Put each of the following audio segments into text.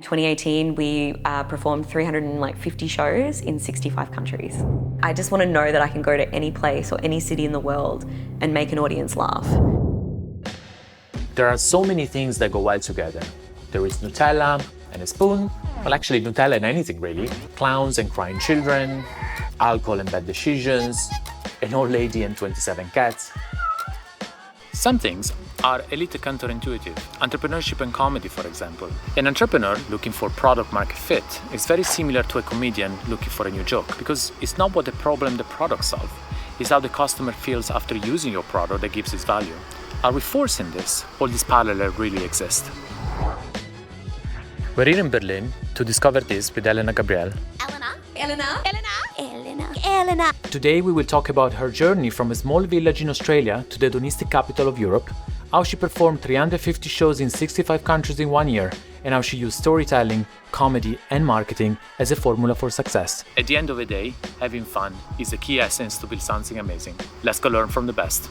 2018, we performed 350 shows in 65 countries. I just want to know that I can go to any place or any city in the world and make an audience laugh. There are so many things that go well together. There is Nutella and a spoon. Well, actually, Nutella and anything really. Clowns and crying children, alcohol and bad decisions, an old lady and 27 cats. Some things are a little counterintuitive. Entrepreneurship and comedy, for example. An entrepreneur looking for product market fit is very similar to a comedian looking for a new joke, because it's not what the problem the product solves, it's how the customer feels after using your product that gives its value. Are we forcing this? All these parallels really exist. We're here in Berlin to discover this with Elena Gabrielle. Elena. Today we will talk about her journey from a small village in Australia to the hedonistic capital of Europe, how she performed 350 shows in 65 countries in 1 year, and how she used storytelling, comedy and marketing as a formula for success. At the end of the day, having fun is the key essence to build something amazing. Let's go learn from the best.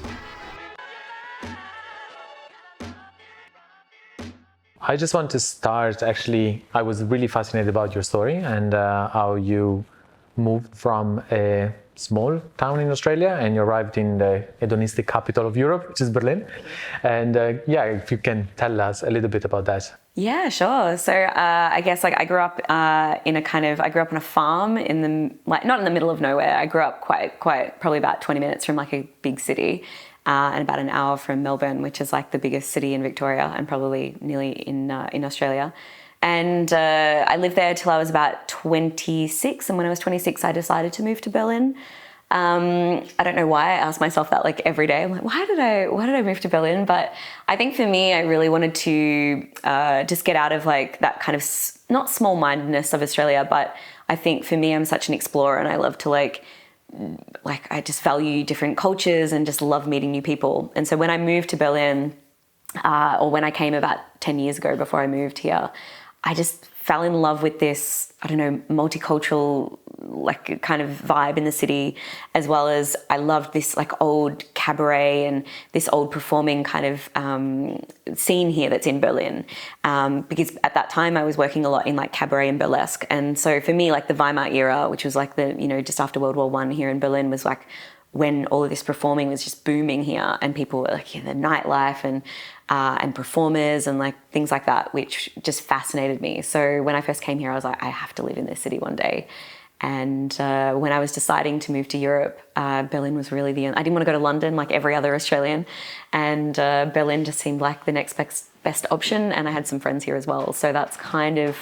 I just want to start, actually, I was really fascinated about your story and how you moved from a small town in Australia and you arrived in the hedonistic capital of Europe, which is Berlin. And if you can tell us a little bit about that. Yeah, sure. So I guess I grew up I grew up on a farm not in the middle of nowhere. I grew up quite probably about 20 minutes from like a big city. And about an hour from Melbourne, which is like the biggest city in Victoria and probably nearly in Australia. And I lived there till I was about 26. And when I was 26, I decided to move to Berlin. I don't know why. I ask myself that like every day. I'm like, why did I move to Berlin? But I think for me, I really wanted to just get out of like that kind of not small-mindedness of Australia, but I think for me, I'm such an explorer and I love to like I just value different cultures and just love meeting new people. And so when I moved to Berlin, or when I came about 10 years ago before I moved here, I just fell in love with this, multicultural like kind of vibe in the city, as well as I loved this like old cabaret and this old performing kind of scene here that's in Berlin. Because at that time I was working a lot in like cabaret and burlesque. And so for me, like the Weimar era, which was like just after World War I here in Berlin, was like when all of this performing was just booming here and people were like, the nightlife and performers and like things like that, which just fascinated me. So when I first came here, I was like, I have to live in this city one day. And when I was deciding to move to Europe, Berlin was really I didn't want to go to London like every other Australian. And Berlin just seemed like the next best option. And I had some friends here as well. So that's kind of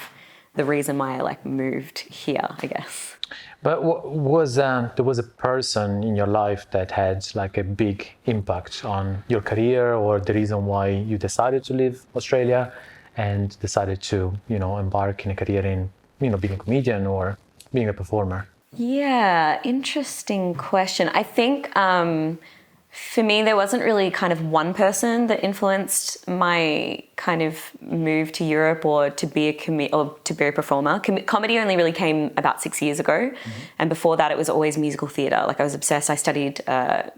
the reason why I like moved here, I guess. But there was a person in your life that had like a big impact on your career, or the reason why you decided to leave Australia and decided to, embark in a career in, being a comedian or being a performer? Yeah, interesting question. I think for me, there wasn't really kind of one person that influenced my kind of move to Europe or to be a performer. Comedy only really came about 6 years ago. Mm-hmm. And before that, it was always musical theatre. Like I was obsessed. I studied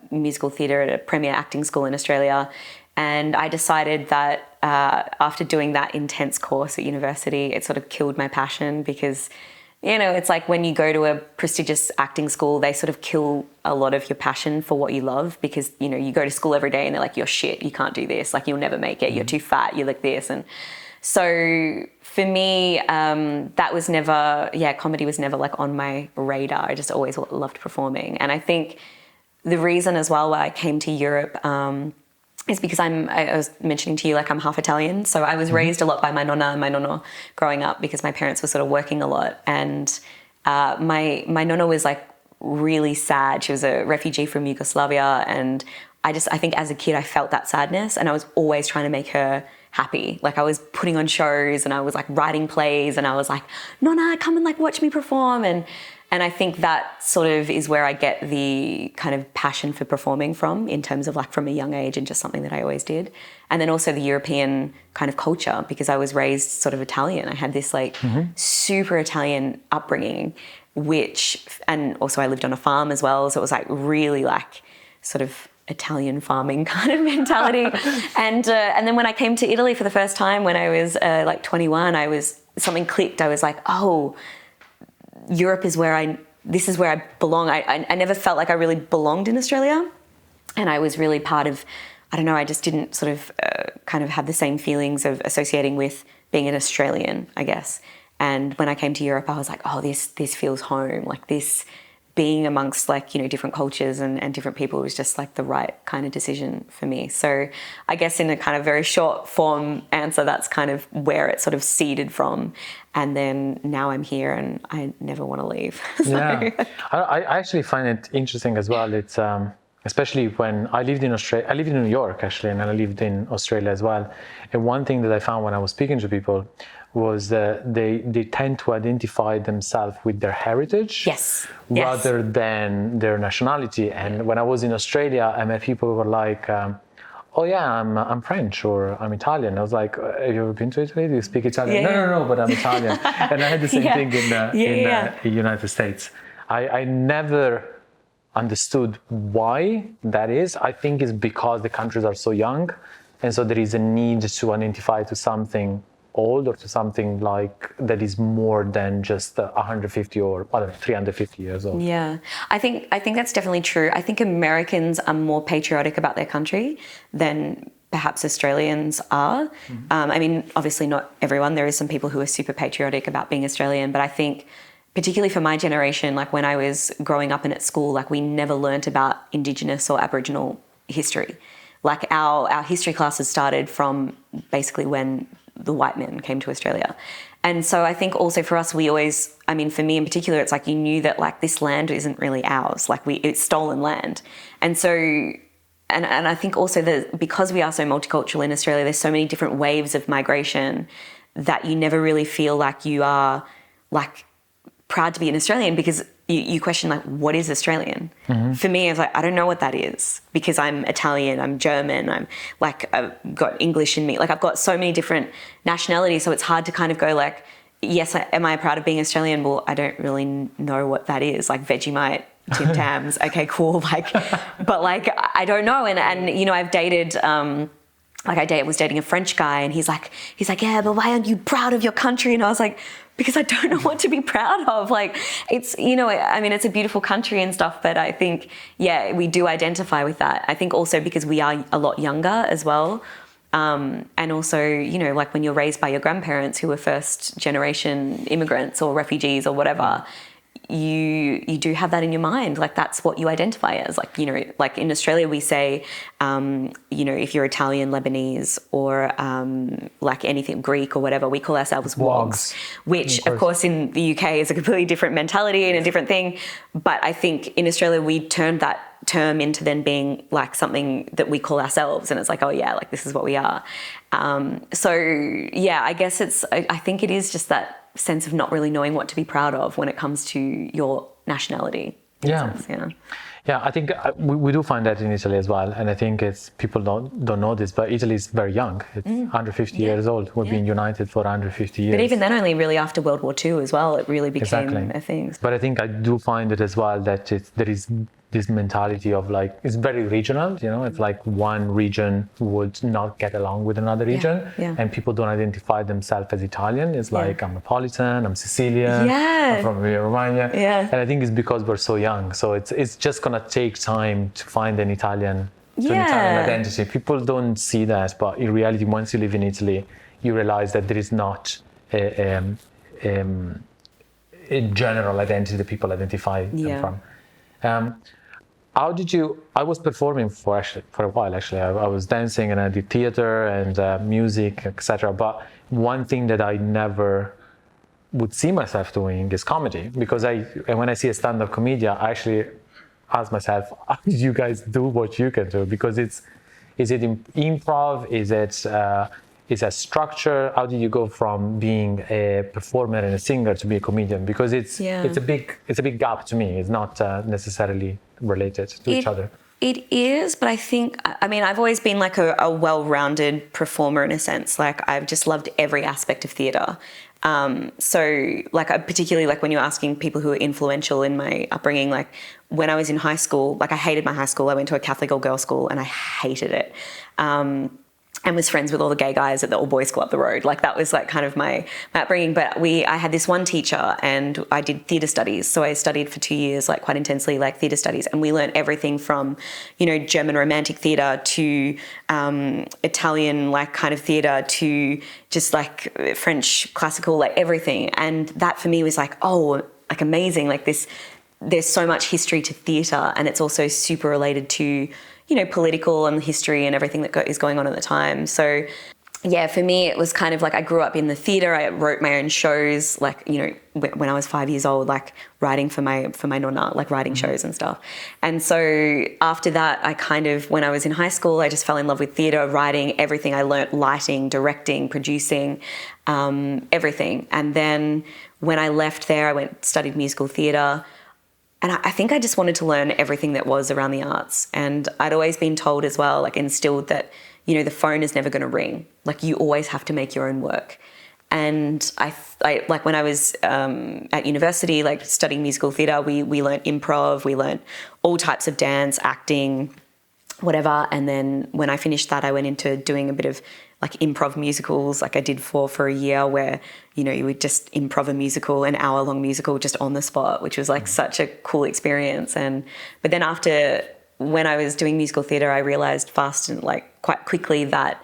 musical theatre at a premier acting school in Australia. And I decided that after doing that intense course at university, it sort of killed my passion because it's like when you go to a prestigious acting school, they sort of kill a lot of your passion for what you love because, you go to school every day and they're like, you're shit, you can't do this, like you'll never make it, you're too fat, you're like this. And so for me, that was never, comedy was never like on my radar. I just always loved performing. And I think the reason as well why I came to Europe is because I was mentioning to you, like I'm half Italian. So I was raised a lot by my nonna growing up because my parents were sort of working a lot. And my nonna was like really sad. She was a refugee from Yugoslavia. And I think as a kid, I felt that sadness and I was always trying to make her happy. Like I was putting on shows and I was like writing plays and I was like, Nonna, come and like watch me perform. And I think that sort of is where I get the kind of passion for performing from in terms of like from a young age and just something that I always did. And then also the European kind of culture because I was raised sort of Italian. I had this like super Italian upbringing, and also I lived on a farm as well. So it was like really like sort of Italian farming kind of mentality. And then when I came to Italy for the first time when I was like 21, I was something clicked. I was like, oh, Europe is this is where I belong. I never felt like I really belonged in Australia. And I was really part of, I don't know, I just didn't sort of kind of have the same feelings of associating with being an Australian, I guess. And when I came to Europe, I was like, oh, this feels home. Like this being amongst like, you know, different cultures and different people was just like the right kind of decision for me. So I guess in a kind of very short form answer, that's kind of where it sort of seeded from. And then now I'm here and I never want to leave. Yeah, I actually find it interesting as well. It's especially when I lived in Australia, I lived in New York actually, and I lived in Australia as well. And one thing that I found when I was speaking to people was that they tend to identify themselves with their heritage rather than their nationality. And when I was in Australia, I met people who were like, oh yeah, I'm French or I'm Italian. I was like, have you ever been to Italy? Do you speak Italian? No, but I'm Italian. And I had the same thing in the United States. I never understood why that is. I think it's because the countries are so young, and so there is a need to identify to something old or to something like that is more than just 150 or I don't know, 350 years old. Yeah, I think that's definitely true. I think Americans are more patriotic about their country than perhaps Australians are. Mm-hmm. I mean, obviously not everyone. There is some people who are super patriotic about being Australian, but I think particularly for my generation, like when I was growing up and at school, like we never learnt about Indigenous or Aboriginal history. Like our history classes started from basically when the white men came to Australia. And so I think also for us, we always, I mean, for me in particular, it's like you knew that like this land isn't really ours, like it's stolen land. And so, and I think also that because we are so multicultural in Australia, there's so many different waves of migration that you never really feel like you are like proud to be an Australian because you question like, what is Australian? Mm-hmm. For me, it's like, I don't know what that is because I'm Italian, I'm German, I'm like, I've got English in me. Like I've got so many different nationalities. So it's hard to kind of go like, yes, am I proud of being Australian? Well, I don't really know what that is. Like Vegemite, Tim Tams. Okay, cool. Like, but like, I don't know. And you know, I've dated, I was dating a French guy and he's like, yeah, but why aren't you proud of your country? And I was like, because I don't know what to be proud of. Like it's, you know, I mean, it's a beautiful country and stuff, but I think, yeah, we do identify with that. I think also because we are a lot younger as well. And also, you know, like when you're raised by your grandparents who were first generation immigrants or refugees or whatever, you do have that in your mind. Like that's what you identify as. Like, you know, like in Australia we say, you know, if you're Italian, Lebanese or like anything Greek or whatever, we call ourselves wogs, which of course in the UK is a completely different mentality and a different thing. But I think in Australia we turned that term into then being like something that we call ourselves, and it's like, oh yeah, like this is what we are. So yeah, I guess I think it is just that sense of not really knowing what to be proud of when it comes to your nationality. Yeah. I think we do find that in Italy as well, and I think it's people don't know this, but Italy is very young. It's 150 years old. We've been united for 150 years. But even then, only really after World War II as well, it really became a thing. But I think I do find it as well that there is this mentality of like, it's very regional, you know, it's like one region would not get along with another region and people don't identify themselves as Italian. It's like, I'm Neapolitan, I'm Sicilian, I'm from Romania. And I think it's because we're so young. So it's just gonna take time to find an Italian identity. People don't see that, but in reality, once you live in Italy, you realize that there is not a general identity that people identify them from. How did you? I was performing for a while. Actually, I was dancing and I did theater and music, etc. But one thing that I never would see myself doing is comedy, because when I see a stand-up comedian, I actually ask myself, how did you guys do what you can do? Because is it improv? Is it structure? How did you go from being a performer and a singer to be a comedian? Because it's a big gap to me. It's not necessarily related to each other. It is, but I think, I mean, I've always been like a well-rounded performer in a sense. Like I've just loved every aspect of theatre. So like particularly like when you're asking people who are influential in my upbringing, like when I was in high school, like I hated my high school. I went to a Catholic all-girls school and I hated it. and was friends with all the gay guys at the all boys club up the road. Like that was like kind of my upbringing. But I had this one teacher and I did theatre studies. So I studied for 2 years, like quite intensely, like theatre studies. And we learned everything from, you know, German romantic theatre to Italian like kind of theatre to just like French classical, like everything. And that for me was like, oh, like amazing. Like this, there's so much history to theatre, and it's also super related to, you know, political and history and everything that is going on at the time. So yeah, for me, it was kind of like I grew up in the theatre. I wrote my own shows, like, you know, when I was 5 years old, like writing for my nonna, like writing shows and stuff. And so after that, I kind of, when I was in high school, I just fell in love with theatre, writing, everything. I learnt lighting, directing, producing, everything. And then when I left there, I studied musical theatre. And I think I just wanted to learn everything that was around the arts. And I'd always been told as well, like instilled that, you know, the phone is never going to ring. Like you always have to make your own work. And I like when I was at university, like studying musical theatre, we learnt improv, we learnt all types of dance, acting, whatever. And then when I finished that, I went into doing a bit of like improv musicals, like I did for a year, where, you know, you would just improv a musical, an hour-long musical just on the spot, which was like such a cool experience. But then after, when I was doing musical theatre, I realised fast and like quite quickly that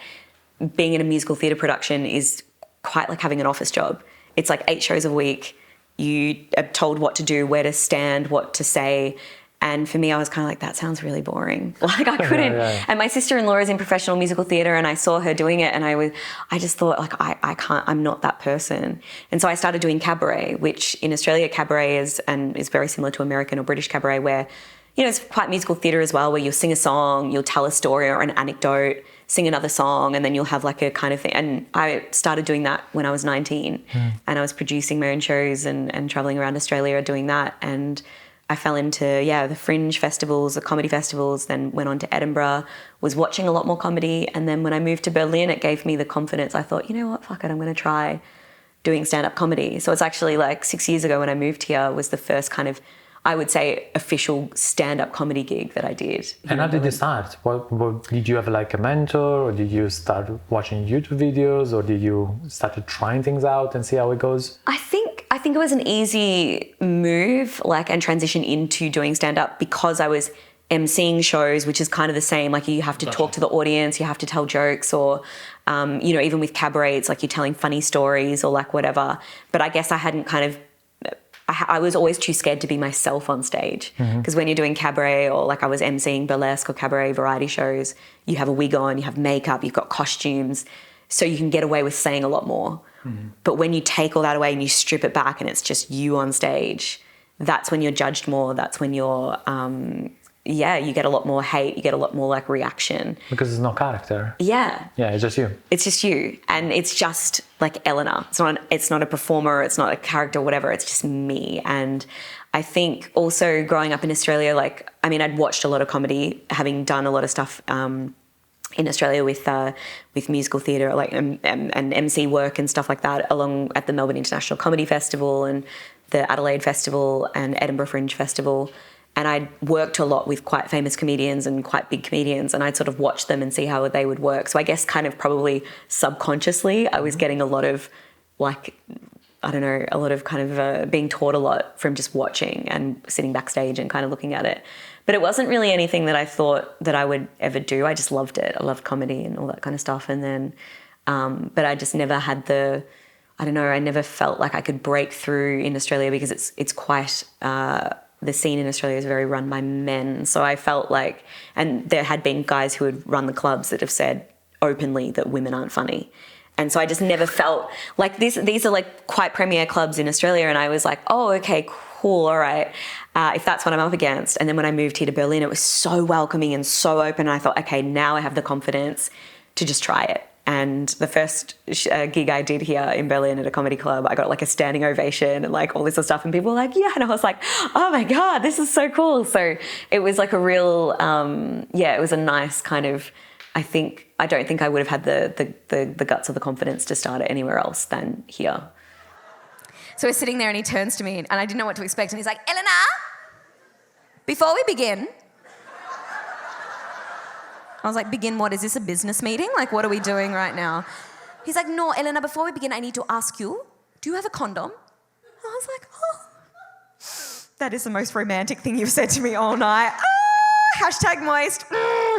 being in a musical theatre production is quite like having an office job. It's like 8 shows a week. You are told what to do, where to stand, what to say. And for me, I was kind of like, that sounds really boring. Like I couldn't. Yeah. And my sister-in-law is in professional musical theatre, and I saw her doing it, and I just thought like, I can't, I'm not that person. And so I started doing cabaret, which in Australia, cabaret is very similar to American or British cabaret, where, you know, it's quite musical theatre as well, where you'll sing a song, you'll tell a story or an anecdote, sing another song, and then you'll have like a kind of thing. And I started doing that when I was 19, and I was producing my own shows and travelling around Australia doing that. And I fell into, the fringe festivals, the comedy festivals, then went on to Edinburgh, was watching a lot more comedy. And then when I moved to Berlin, it gave me the confidence. I thought, you know what, fuck it, I'm going to try doing stand-up comedy. So it's actually like 6 years ago when I moved here was the first kind of, I would say, official stand-up comedy gig that I did. And how did you start? What did you have like a mentor, or did you start watching YouTube videos, or did you start trying things out and see how it goes? I think it was an easy move, like, and transition into doing stand-up because I was emceeing shows, which is kind of the same. Like you have to talk to the audience, you have to tell jokes, or, you know, even with cabaret, it's like you're telling funny stories or like whatever. But I guess I hadn't kind of, I was always too scared to be myself on stage, because when you're doing cabaret, or like I was emceeing burlesque or cabaret variety shows, you have a wig on, you have makeup, you've got costumes, so you can get away with saying a lot more. But when you take all that away and you strip it back and it's just you on stage, that's when you're judged more. That's when you're, you get a lot more hate, you get a lot more like reaction. Because there's no character. Yeah. Yeah, it's just you. It's just you. And it's just like Elena. It's not a performer, it's not a character, whatever, it's just me. And I think also growing up in Australia, like, I mean, I'd watched a lot of comedy, having done a lot of stuff in Australia with musical theatre, like and MC work and stuff like that, along at the Melbourne International Comedy Festival and the Adelaide Festival and Edinburgh Fringe Festival. And I'd worked a lot with quite famous comedians and quite big comedians, and I'd sort of watch them and see how they would work. So I guess kind of probably subconsciously I was getting a lot of like, I don't know, a lot of kind of being taught a lot from just watching and sitting backstage and kind of looking at it. But it wasn't really anything that I thought that I would ever do. I just loved it. I loved comedy and all that kind of stuff. And then, but I just never had I never felt like I could break through in Australia, because it's quite, the scene in Australia is very run by men. So I felt like, and there had been guys who had run the clubs that have said openly that women aren't funny. And so I just never felt like these are like quite premier clubs in Australia. And I was like, oh, okay, cool, all right, if that's what I'm up against. And then when I moved here to Berlin, it was so welcoming and so open. And I thought, okay, now I have the confidence to just try it. And the first gig I did here in Berlin at a comedy club, I got like a standing ovation and like all this other stuff. And people were like, yeah. And I was like, oh my God, this is so cool. So it was like a real, it was a nice kind of, I don't think I would have had the guts or the confidence to start it anywhere else than here. So we're sitting there and he turns to me and I didn't know what to expect. And he's like, Elena, before we begin, I was like, begin what? Is this a business meeting? Like, what are we doing right now? He's like, no, Elena, before we begin, I need to ask you, do you have a condom? I was like, oh, that is the most romantic thing you've said to me all night. Hashtag moist.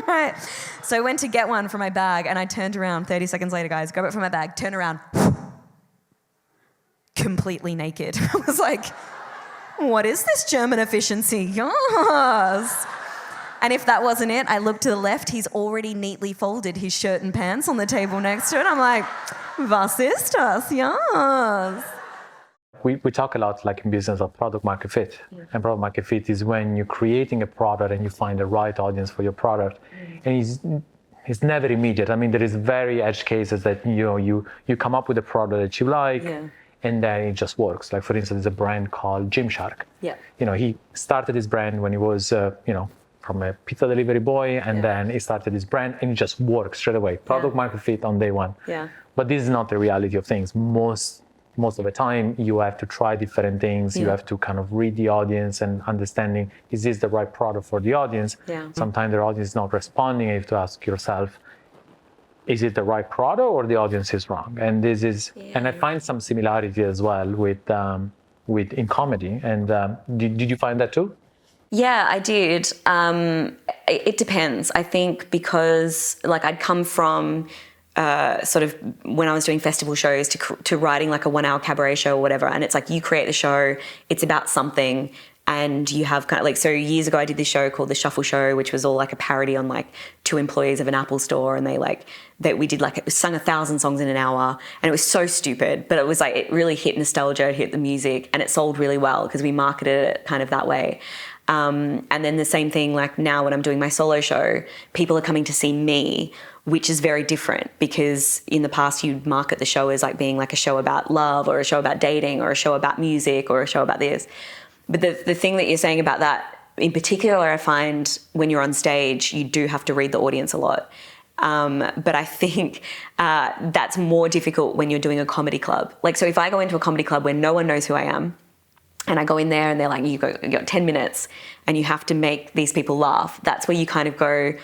Right. So I went to get one from my bag and I turned around 30 seconds later, guys, grab it from my bag, turn around, completely naked. I was like, what is this German efficiency? Yes. And if that wasn't it, I looked to the left, he's already neatly folded his shirt and pants on the table next to it. I'm like, was ist das? Yes. We talk a lot, like in business, of product market fit. And product market fit is when you're creating a product and you find the right audience for your product. And it's never immediate. I mean, there is very edge cases that, you come up with a product that you like, and then it just works. Like, for instance, there's a brand called Gymshark. Yeah. He started his brand when he was, from a pizza delivery boy, and then he started his brand, and it just works straight away. Product market fit on day one. Yeah. But this is not the reality of things. Most of the time, you have to try different things. You have to kind of read the audience and understanding, is this the right product for the audience? Yeah. Sometimes the audience is not responding. You have to ask yourself, is it the right product or the audience is wrong? And this is, and I find some similarity as well with in comedy. And did you find that too? Yeah, I did. It depends. I think because like I'd come from sort of when I was doing festival shows to writing like a 1 hour cabaret show or whatever. And it's like you create the show, it's about something, and you have kind of like, so years ago I did this show called The Shuffle Show, which was all like a parody on like 2 employees of an Apple store, and we did like, it was sung 1,000 songs in an hour, and it was so stupid, but it was like, it really hit nostalgia, it hit the music, and it sold really well because we marketed it kind of that way. And then the same thing, like now when I'm doing my solo show, people are coming to see me, which is very different because in the past you'd market the show as like being like a show about love or a show about dating or a show about music or a show about this. But the thing that you're saying about that in particular, I find when you're on stage, you do have to read the audience a lot. But I think that's more difficult when you're doing a comedy club. Like, so if I go into a comedy club where no one knows who I am, and I go in there and they're like, you got 10 minutes and you have to make these people laugh. That's where you kind of go,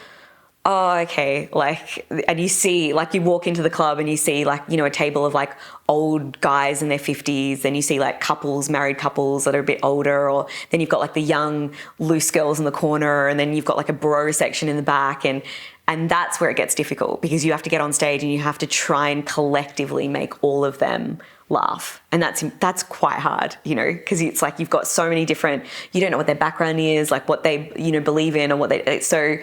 oh, okay. Like, and you see, like you walk into the club and you see like, a table of like old guys in their 50s, and you see like couples, married couples that are a bit older, or then you've got like the young loose girls in the corner, and then you've got like a bro section in the back. And that's where it gets difficult because you have to get on stage and you have to try and collectively make all of them laugh. And that's quite hard, because it's like you've got so many different, you don't know what their background is, like what they, believe in, or what they, so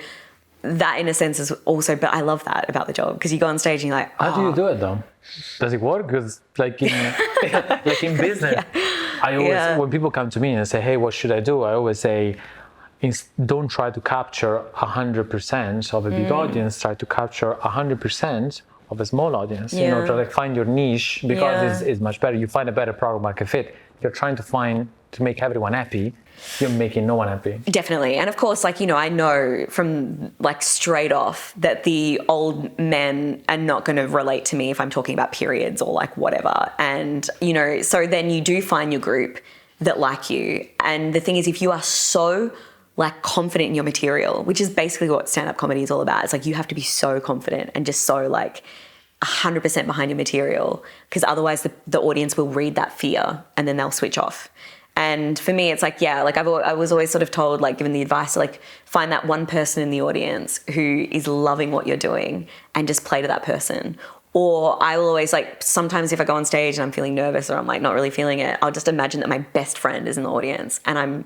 that in a sense is also, but I love that about the job because you go on stage and you're like, oh. How do you do it though? Does it work? Because like in business, I always, when people come to me and say, hey, what should I do? I always say, don't try to capture 100% of a big audience, try to capture 100% of a small audience. Try to find your niche, because it's much better. You find a better product market fit. You're trying to make everyone happy. You're making no one happy. Definitely. And of course, like, I know from like straight off that the old men are not going to relate to me if I'm talking about periods or like whatever. And, so then you do find your group that like you. And the thing is, if you are so like confident in your material, which is basically what stand-up comedy is all about. It's like you have to be so confident and just so like 100% behind your material, because otherwise the audience will read that fear and then they'll switch off. And for me, it's like, like I was always sort of told, like given the advice to like find that one person in the audience who is loving what you're doing and just play to that person. Or I will always like, sometimes if I go on stage and I'm feeling nervous or I'm like not really feeling it, I'll just imagine that my best friend is in the audience and I'm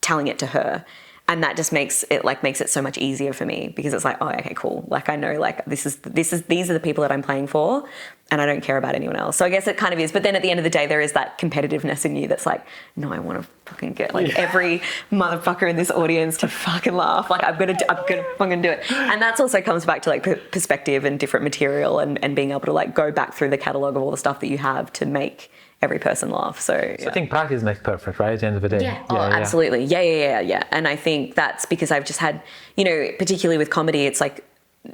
telling it to her. And that just makes it so much easier for me, because it's like, oh, okay, cool. Like I know, like these are the people that I'm playing for, and I don't care about anyone else. So I guess it kind of is. But then at the end of the day, there is that competitiveness in you that's like, no, I want to fucking get like every motherfucker in this audience to fucking laugh. Like I'm gonna fucking do it. And that's also comes back to like perspective and different material and being able to like go back through the catalog of all the stuff that you have to make every person laugh. So I think practice makes perfect, right? At the end of the day. Yeah. Absolutely. Yeah. And I think that's because I've just had, particularly with comedy, it's like,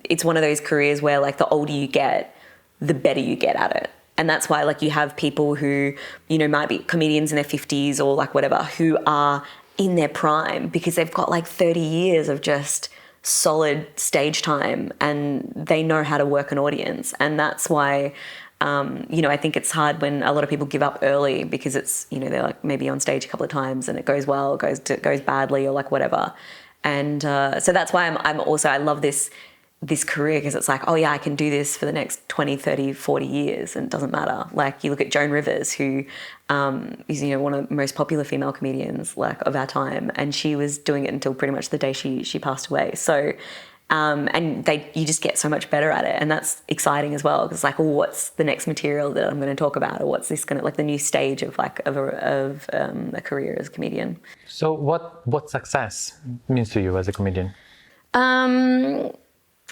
it's one of those careers where like the older you get, the better you get at it. And that's why like you have people who, might be comedians in their 50s or like whatever, who are in their prime because they've got like 30 years of just solid stage time and they know how to work an audience. And that's why, I think it's hard when a lot of people give up early because it's, they're like maybe on stage a couple of times and it goes well, it goes badly or like whatever. And so that's why I love this career, because it's like, oh yeah, I can do this for the next 20, 30, 40 years and it doesn't matter. Like you look at Joan Rivers, who is, one of the most popular female comedians like of our time, and she was doing it until pretty much the day she passed away. So, you just get so much better at it, and that's exciting as well, because like, well, what's the next material that I'm going to talk about, or what's this going to, like the new stage of a career as a comedian. So what success means to you as a comedian?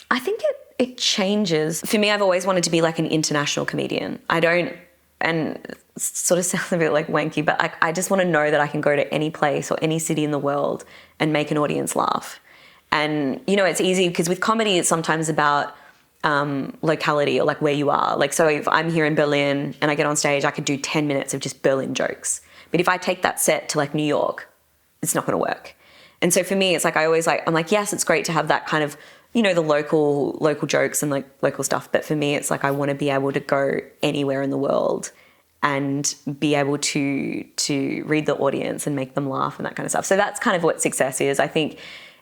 I think it changes. For me, I've always wanted to be like an international comedian. And sort of sounds a bit like wanky, but I just want to know that I can go to any place or any city in the world and make an audience laugh. And, it's easy because with comedy, it's sometimes about locality or like where you are. Like, so if I'm here in Berlin and I get on stage, I could do 10 minutes of just Berlin jokes. But if I take that set to like New York, it's not going to work. And so for me, it's like, I'm like, yes, it's great to have that kind of, the local jokes and like local stuff. But for me, it's like, I want to be able to go anywhere in the world and be able to read the audience and make them laugh and that kind of stuff. So that's kind of what success is. I think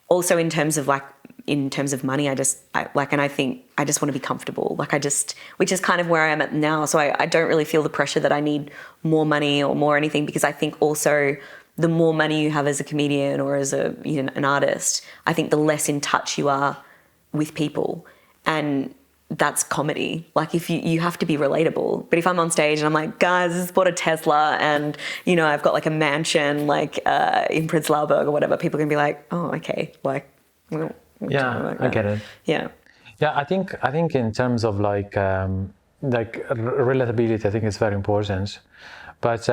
also in terms of money, I think I just want to be comfortable. Which is kind of where I am at now. So I don't really feel the pressure that I need more money or more anything, because I think also the more money you have as a comedian or as an artist, I think the less in touch you are with people. And that's comedy. Like if you have to be relatable. But if I'm on stage and I'm like, guys, I just bought a Tesla and, I've got like a mansion like in Prenzlauer Berg or whatever, people can be like, oh, okay. Like, yeah, I get it. Yeah. Yeah, I think in terms of like relatability, I think it's very important. But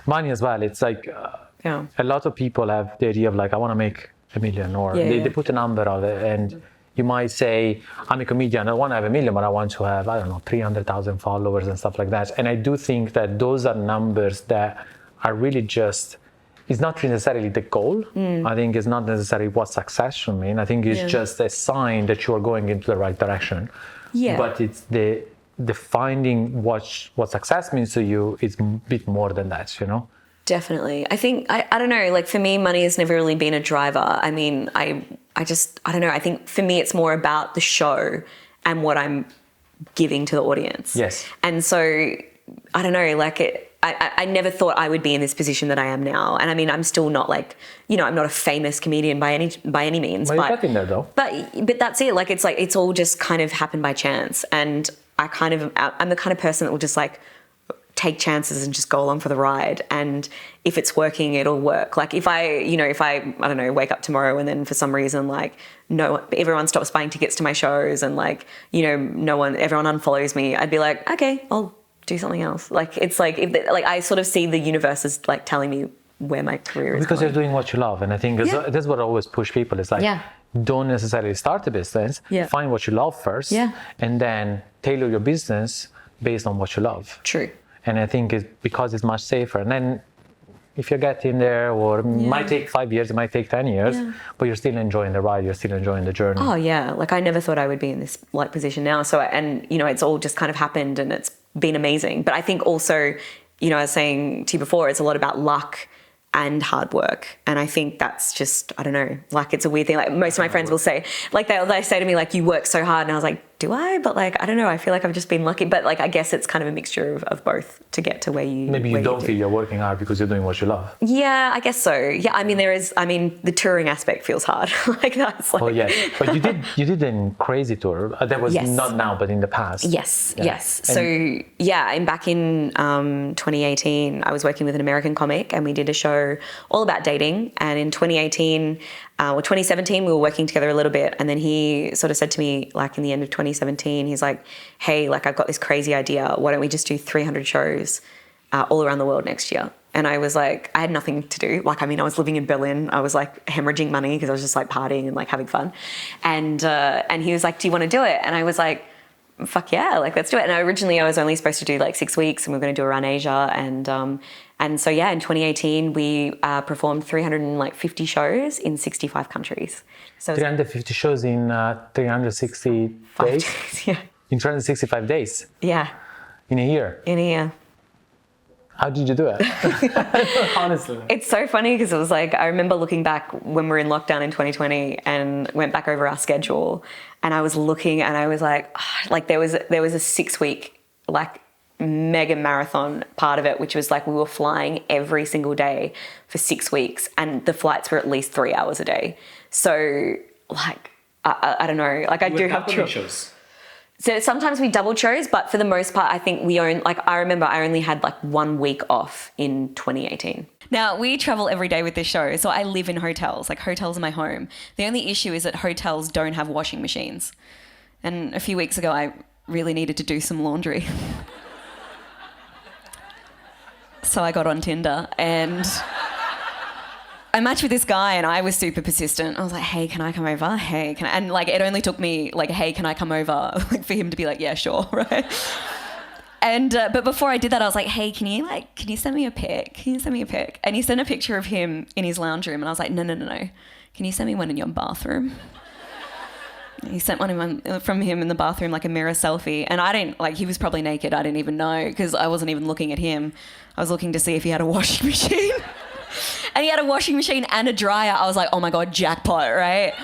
money as well, it's like a lot of people have the idea of like, I want to make $1 million, or they put a number on it, and you might say, I'm a comedian, I want to have $1 million, but I want to have, 300,000 followers and stuff like that. And I do think that those are numbers that are really just, it's not necessarily the goal. I think it's not necessarily what success should mean. I think it's just a sign that you are going into the right direction. Yeah. But it's the finding what success means to you is a bit more than that, Definitely. I think, I don't know, like for me, money has never really been a driver. I mean, I don't know. I think for me, it's more about the show and what I'm giving to the audience. Yes. And so, I don't know, like I never thought I would be in this position that I am now. And I mean, I'm still not like, I'm not a famous comedian by any means. Well, you're getting there though. But that's it. Like, it's all just kind of happened by chance. And I'm the kind of person that will just like take chances and just go along for the ride. And if it's working, it'll work. Like if I don't know, wake up tomorrow and then for some reason, like everyone stops buying tickets to my shows and like, everyone unfollows me, I'd be like, okay, I'll do something else. Like, it's like, I sort of see the universe as like telling me where my career is because going. You're doing what you love. And I think that's what I always push people. It's like, don't necessarily start a business, find what you love first, and then tailor your business based on what you love. True. And I think it's because it's much safer. And then if you get in there, or it might take 5 years, it might take 10 years, but you're still enjoying the ride, you're still enjoying the journey. Oh yeah, like I never thought I would be in this like position now. So, and it's all just kind of happened and it's been amazing. But I think also, I was saying to you before, it's a lot about luck and hard work. And I think that's just, I don't know, like it's a weird thing. Like most of my friends will say, like they say to me, like, you work so hard. And I was like, do I? But like, I don't know. I feel like I've just been lucky. But like, I guess it's kind of a mixture of both to get to where you... Maybe you don't feel you're working hard because you're doing what you love. Yeah, I guess so. Yeah, I mean, the touring aspect feels hard. Like that's like... Oh yeah, but you did a crazy tour. That was not now, but in the past. Yes. So yeah, and back in 2018, I was working with an American comic and we did a show all about dating. And in 2018... 2017, we were working together a little bit, and then he sort of said to me, like in the end of 2017, he's like, hey, like I've got this crazy idea. Why don't we just do 300 shows all around the world next year? And I was like, I had nothing to do. Like, I mean, I was living in Berlin. I was like hemorrhaging money because I was just like partying and like having fun. And he was like, do you want to do it? And I was like, fuck yeah, like let's do it. And originally I was only supposed to do like 6 weeks and we are going to do around Asia. And so, yeah, in 2018, we performed 350 shows in 65 countries. So 350 shows in 360 days? Yeah. In 365 days? Yeah. In a year? In a year. How did you do it? Honestly. It's so funny because it was like, I remember looking back when we were in lockdown in 2020 and went back over our schedule and I was looking and I was like, there was a 6 week, like, mega marathon part of it, which was like we were flying every single day for 6 weeks and the flights were at least 3 hours a day. So like, I don't know, like I do have shows. So sometimes we double shows, but for the most part, I think I remember I only had like 1 week off in 2018. Now, we travel every day with this show, so I live in hotels. Like, hotels are my home. The only issue is that hotels don't have washing machines. And a few weeks ago, I really needed to do some laundry. So I got on Tinder and I matched with this guy and I was super persistent. I was like, hey, can I come over? Hey, can I? And like, it only took me like, hey, can I come over? Like for him to be like, yeah, sure, right? And, but before I did that, I was like, hey, can you send me a pic? Can you send me a pic? And he sent a picture of him in his lounge room and I was like, no. Can you send me one in your bathroom? He sent one from him in the bathroom, like a mirror selfie. And I didn't, like, he was probably naked. I didn't even know because I wasn't even looking at him. I was looking to see if he had a washing machine. And he had a washing machine and a dryer. I was like, oh my God, jackpot, right?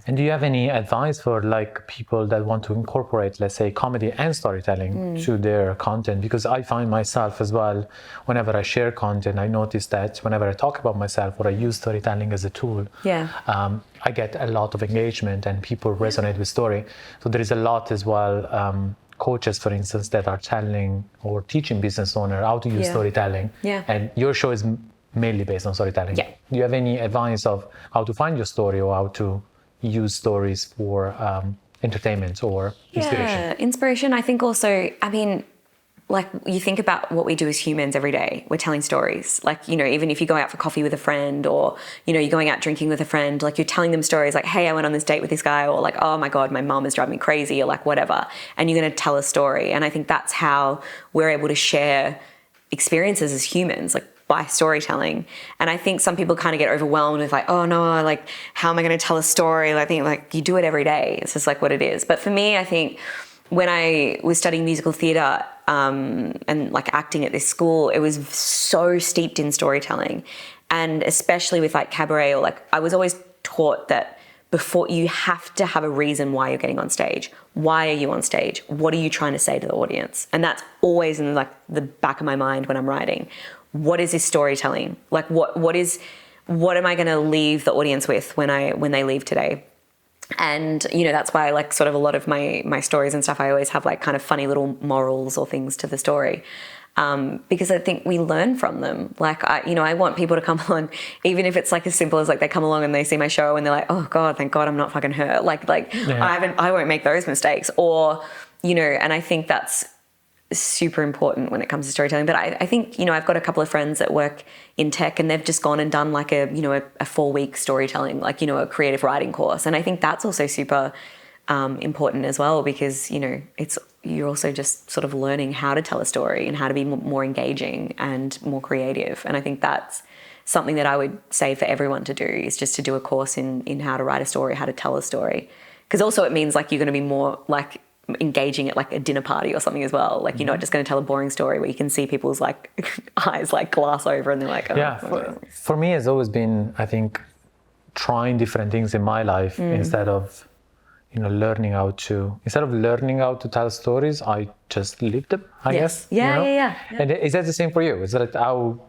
And do you have any advice for like people that want to incorporate, let's say, comedy and storytelling to their content? Because I find myself as well, whenever I share content, I notice that whenever I talk about myself or I use storytelling as a tool, I get a lot of engagement and people resonate with story. So there is a lot as well, coaches, for instance, that are telling or teaching business owner how to use storytelling. Yeah. And your show is mainly based on storytelling. Yeah. Do you have any advice of how to find your story or how to use stories for entertainment or inspiration? Yeah, inspiration. I think also, I mean, like you think about what we do as humans every day. We're telling stories. Like, you know, even if you go out for coffee with a friend or, you know, you're going out drinking with a friend, like you're telling them stories like, hey, I went on this date with this guy, or like, oh my God, my mom is driving me crazy, or like whatever. And you're going to tell a story. And I think that's how we're able to share experiences as humans, like by storytelling. And I think some people kind of get overwhelmed with like, oh no, like how am I going to tell a story? I think like you do it every day. It's just like what it is. But for me, I think when I was studying musical theatre and like acting at this school, it was so steeped in storytelling. And especially with like cabaret, or like I was always taught that before you have to have a reason why you're getting on stage. Why are you on stage? What are you trying to say to the audience? And that's always in like the back of my mind when I'm writing. What is this storytelling? Like what am I going to leave the audience with when they leave today? And, you know, that's why like sort of a lot of my stories and stuff, I always have like kind of funny little morals or things to the story. Because I think we learn from them. Like, I want people to come along, even if it's like as simple as like they come along and they see my show and they're like, oh God, thank God I'm not fucking her. I won't make those mistakes. Or, you know, and I think that's super important when it comes to storytelling. But I think, you know, I've got a couple of friends that work in tech and they've just gone and done like a 4-week storytelling, like, you know, a creative writing course. And I think that's also super important as well, because, you know, you're also just sort of learning how to tell a story and how to be more engaging and more creative. And I think that's something that I would say for everyone to do, is just to do a course in how to write a story, how to tell a story. Because also it means like you're going to be more like engaging at like a dinner party or something as well. Like you're not just going to tell a boring story where you can see people's like eyes like glass over and they're like, oh. Yeah, for me it's always been, I think, trying different things in my life instead of, you know, learning how to tell stories, I just live them, I guess. Yeah, you know? yeah. And is that the same for you? Is that how,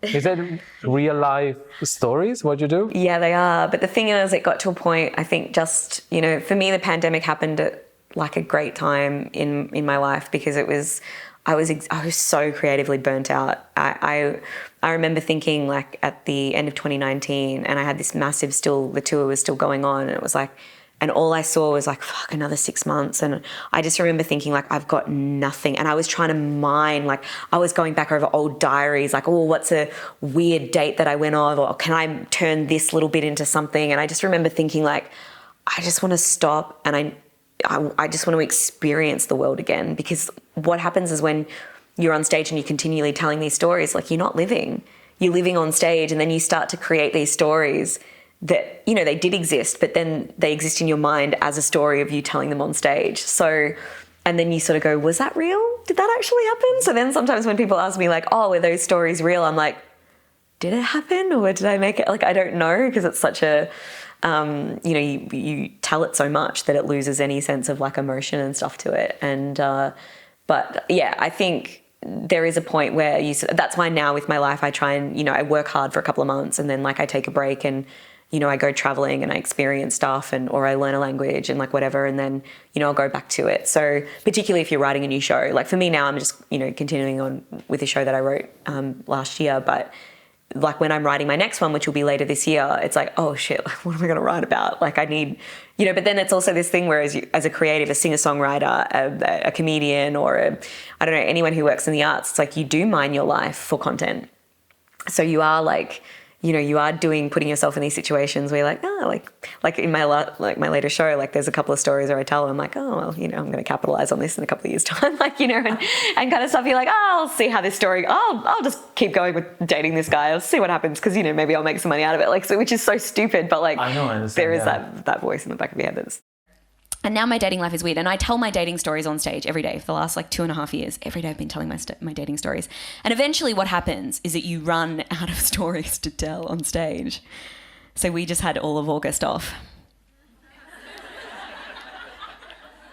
is that real life stories, what you do? Yeah, they are. But the thing is, it got to a point, I think just, you know, for me, the pandemic happened at like a great time in my life, because I was so creatively burnt out. I remember thinking like at the end of 2019, and I had this massive the tour was still going on, and it was like, and all I saw was like, fuck, another 6 months. And I just remember thinking like, I've got nothing. And I was trying to mine, like I was going back over old diaries, like, oh, what's a weird date that I went on? Or can I turn this little bit into something? And I just remember thinking like, I just want to stop. And I just want to experience the world again, because what happens is when you're on stage and you're continually telling these stories, like, you're not living. You're living on stage, and then you start to create these stories that, you know, they did exist, but then they exist in your mind as a story of you telling them on stage. So, and then you sort of go, was that real? Did that actually happen? So then sometimes when people ask me like, oh, were those stories real? I'm like, did it happen, or did I make it? Like, I don't know, because it's such a, you know, you tell it so much that it loses any sense of like emotion and stuff to it. And, but yeah, I think there is a point where that's why now with my life, I try and, you know, I work hard for a couple of months, and then like I take a break, and, you know, I go traveling and I experience stuff, and, or I learn a language and like whatever. And then, you know, I'll go back to it. So particularly if you're writing a new show, like for me now, I'm just, you know, continuing on with the show that I wrote last year. But like when I'm writing my next one, which will be later this year, it's like, oh shit, what am I going to write about? Like I need, you know, but then it's also this thing where as a creative, a singer-songwriter, a comedian, or I don't know, anyone who works in the arts, it's like you do mine your life for content. So you are like, you know, you are putting yourself in these situations where you're like, oh, like in my later show, like there's a couple of stories where I tell them like, oh, well, you know, I'm going to capitalize on this in a couple of years' time, like, you know, and kind of stuff. You're like, oh, I'll see how this story, I'll just keep going with dating this guy. I'll see what happens, because, you know, maybe I'll make some money out of it. Like, so, which is so stupid, but like, I there is that voice in the back of your head that's. And now my dating life is weird. And I tell my dating stories on stage every day for the last like 2.5 years. Every day I've been telling my dating stories. And eventually what happens is that you run out of stories to tell on stage. So we just had all of August off.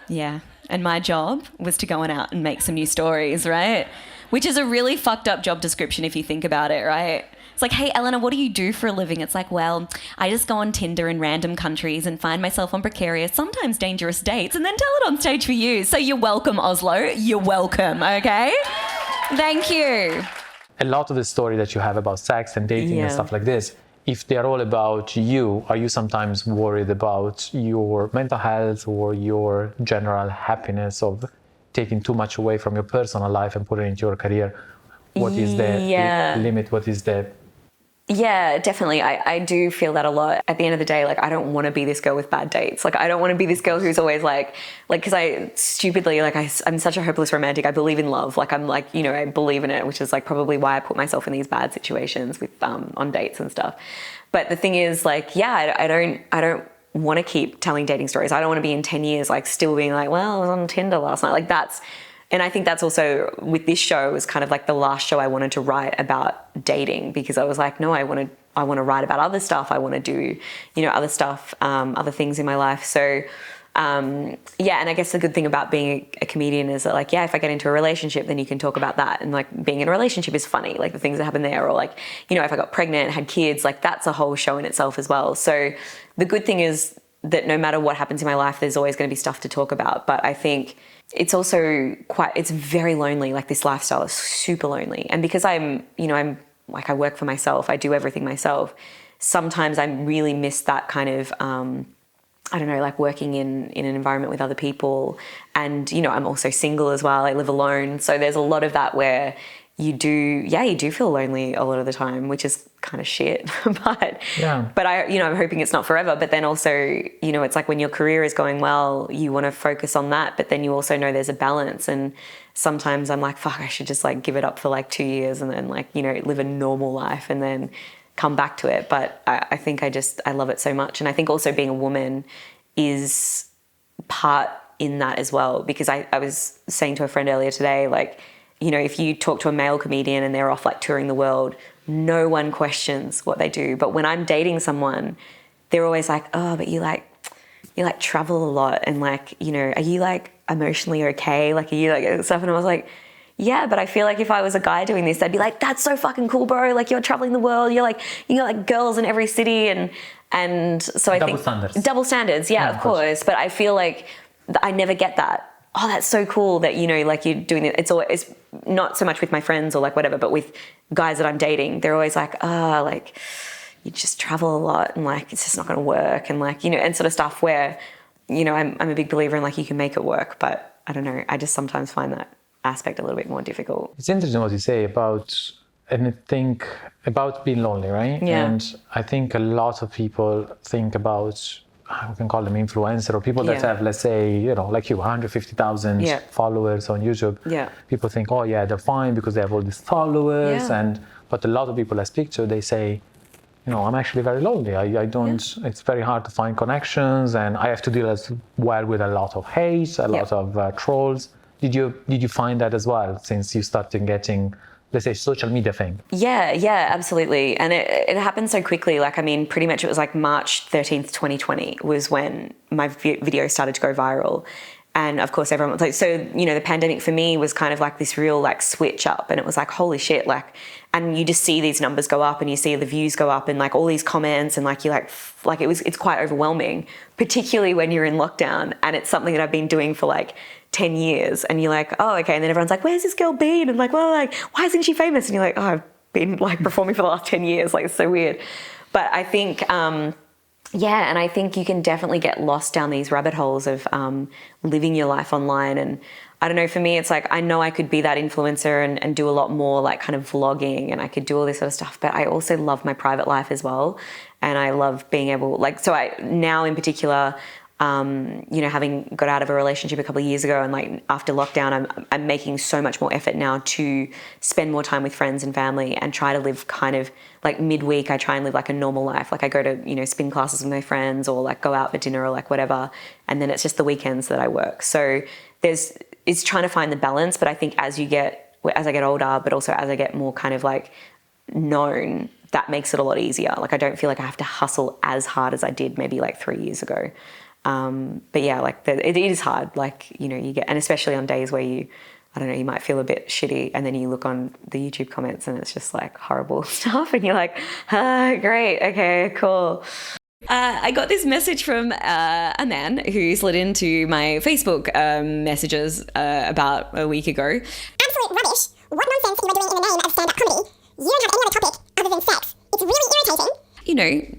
Yeah. And my job was to go on out and make some new stories, right? Which is a really fucked up job description if you think about it, right? It's like, hey, Elena, what do you do for a living? It's like, well, I just go on Tinder in random countries and find myself on precarious, sometimes dangerous dates, and then tell it on stage for you. So you're welcome, Oslo. You're welcome, okay? Thank you. A lot of the story that you have about sex and dating and stuff like this, if they're all about you, are you sometimes worried about your mental health or your general happiness of taking too much away from your personal life and putting it into your career? What is the limit? What is the... Yeah, definitely. I do feel that a lot. At the end of the day, like, I don't want to be this girl with bad dates. Like, I don't want to be this girl who's always like, because I stupidly, like, I'm such a hopeless romantic. I believe in love. Like, I'm like, you know, I believe in it, which is like probably why I put myself in these bad situations with, on dates and stuff. But the thing is, like, yeah, I don't want to keep telling dating stories. I don't want to be in 10 years, like, still being like, well, I was on Tinder last night. Like, and I think that's also, with this show, was kind of like the last show I wanted to write about dating, because I was like, no, I want to write about other stuff. I want to do, you know, other stuff, other things in my life. So, yeah, and I guess the good thing about being a comedian is that, like, yeah, if I get into a relationship, then you can talk about that. And like, being in a relationship is funny, like the things that happen there, or like, you know, if I got pregnant, had kids, like that's a whole show in itself as well. So the good thing is that no matter what happens in my life, there's always going to be stuff to talk about. But I think it's also it's very lonely. Like, this lifestyle is super lonely. And because I'm like, I work for myself, I do everything myself. Sometimes I really miss that kind of, I don't know, like working in an environment with other people. And, you know, I'm also single as well. I live alone. So there's a lot of that where you do feel lonely a lot of the time, which is kind of shit. but I'm hoping it's not forever. But then also, you know, it's like when your career is going well, you want to focus on that, but then you also know there's a balance. And sometimes I'm like, fuck, I should just like give it up for like 2 years and then, like, you know, live a normal life and then come back to it. But I think I love it so much. And I think also being a woman is part in that as well, because I was saying to a friend earlier today, like, you know, if you talk to a male comedian and they're off like touring the world, no one questions what they do. But when I'm dating someone, they're always like, oh, but you travel a lot, and like, you know, are you like emotionally okay? Like, are you like stuff? And I was like, yeah, but I feel like if I was a guy doing this, they'd be like, that's so fucking cool, bro. Like, you're traveling the world. You're like, you got like girls in every city. And so I think double standards. Yeah, of course. But I feel like I never get that. Oh, that's so cool that, you know, like, you're doing it. It's not so much with my friends or like whatever, but with guys that I'm dating, they're always like, oh, like, you just travel a lot and like, it's just not going to work. And like, you know, and sort of stuff where, you know, I'm a big believer in like, you can make it work, but I don't know. I just sometimes find that aspect a little bit more difficult. It's interesting what you say about, and I think about being lonely, right? Yeah. And I think a lot of people think about we can call them influencer, or people that have, let's say, like you, 150,000 followers on YouTube. Yeah. People think, oh yeah, they're fine because they have all these followers. But a lot of people I speak to, they say, I'm actually very lonely. I don't, it's very hard to find connections, and I have to deal as well with a lot of hate, a lot of trolls. Did you find that as well since you started getting, let's say, social media thing? Yeah, absolutely. And it happened so quickly. Like, I mean, pretty much it was like March 13th, 2020 was when my video started to go viral. And of course, everyone was like, so, the pandemic for me was kind of like this real like switch up, and it was like, holy shit, like, and you just see these numbers go up and you see the views go up and like all these comments, and like, you're like, it's quite overwhelming, particularly when you're in lockdown and it's something that I've been doing for like 10 years, and you're like, oh, okay. And then everyone's like, where's this girl been? And like, well, like, why isn't she famous? And you're like, oh, I've been like performing for the last 10 years. Like, it's so weird. But I think, and I think you can definitely get lost down these rabbit holes of living your life online. And I don't know, for me, it's like, I know I could be that influencer and do a lot more like kind of vlogging, and I could do all this sort of stuff, but I also love my private life as well. And I love being able, like, so I now in particular, having got out of a relationship a couple of years ago, and like after lockdown, I'm making so much more effort now to spend more time with friends and family and try to live kind of like midweek. I try and live like a normal life. Like I go to, spin classes with my friends, or like go out for dinner or like whatever. And then it's just the weekends that I work. So it's trying to find the balance. But I think as I get older, but also as I get more kind of like known, that makes it a lot easier. Like I don't feel like I have to hustle as hard as I did maybe like 3 years ago. But yeah, like it is hard. Like, you get, and especially on days where you might feel a bit shitty, and then you look on the YouTube comments and it's just like horrible stuff, and you're like, great, okay, cool. I got this message from a man who slid into my Facebook messages about a week ago. Absolute rubbish. What nonsense you are doing in the name of stand-up comedy? You don't have any other topic other than sex. It's really irritating.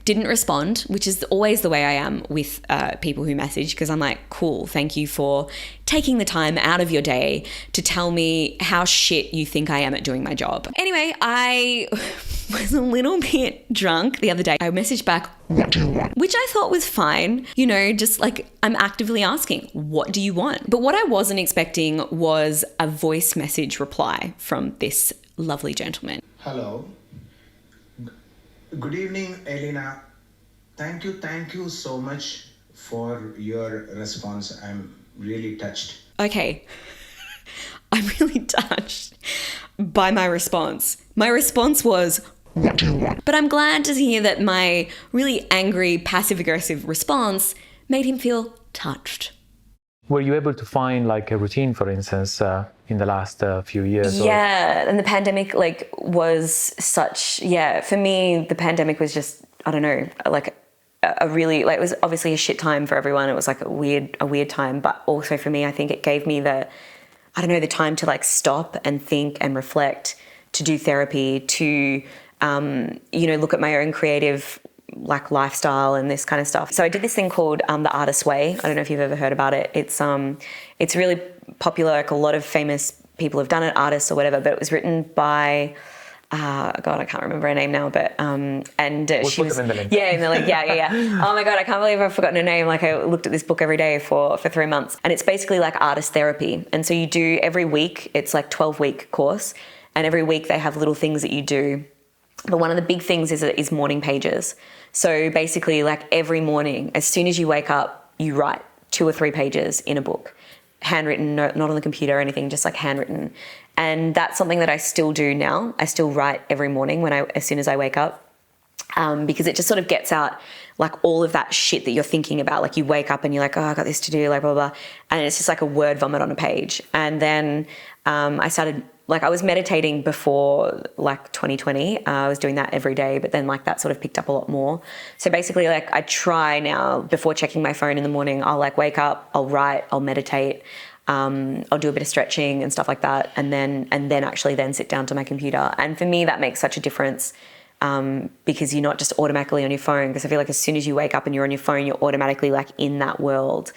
Didn't respond, which is always the way I am with people who message, because I'm like, cool, thank you for taking the time out of your day to tell me how shit you think I am at doing my job. Anyway, I was a little bit drunk the other day. I messaged back, what do you want? Which I thought was fine. Just like I'm actively asking, what do you want? But what I wasn't expecting was a voice message reply from this lovely gentleman. Hello. Good evening, Elena. Thank you so much for your response. I'm really touched. Okay, I'm really touched by my response. My response was, what do you want? But I'm glad to hear that my really angry, passive-aggressive response made him feel touched. Were you able to find like a routine, for instance, in the last few years? Yeah, and the pandemic was such, for me, the pandemic was just, I don't know, like a really, it was obviously a shit time for everyone. It was like a weird time, but also for me, I think it gave me the time to like stop and think and reflect, to do therapy, to, look at my own creative like lifestyle and this kind of stuff. So I did this thing called the Artist's Way. I don't know if you've ever heard about it. It's really popular. Like a lot of famous people have done it, artists or whatever. But it was written by I can't remember her name now. But she was in the link. Yeah. Oh my God, I can't believe I've forgotten her name. Like I looked at this book every day for 3 months, and it's basically like artist therapy. And so you do every week. It's like 12-week course, and every week they have little things that you do. But one of the big things is morning pages. So basically, like every morning, as soon as you wake up, you write 2 or 3 pages in a book, handwritten, not on the computer or anything, just like handwritten. And that's something that I still do now. I still write every morning as soon as I wake up, because it just sort of gets out like all of that shit that you're thinking about. Like you wake up and you're like, oh, I got this to do, like blah, blah, blah. And it's just like a word vomit on a page. And then I started, like I was meditating before like 2020. I was doing that every day, but then like that sort of picked up a lot more. So basically like I try now, before checking my phone in the morning, I'll like wake up, I'll write, I'll meditate, I'll do a bit of stretching and stuff like that. And then actually then sit down to my computer. And for me, that makes such a difference, because you're not just automatically on your phone. Because I feel like as soon as you wake up and you're on your phone, you're automatically like in that world.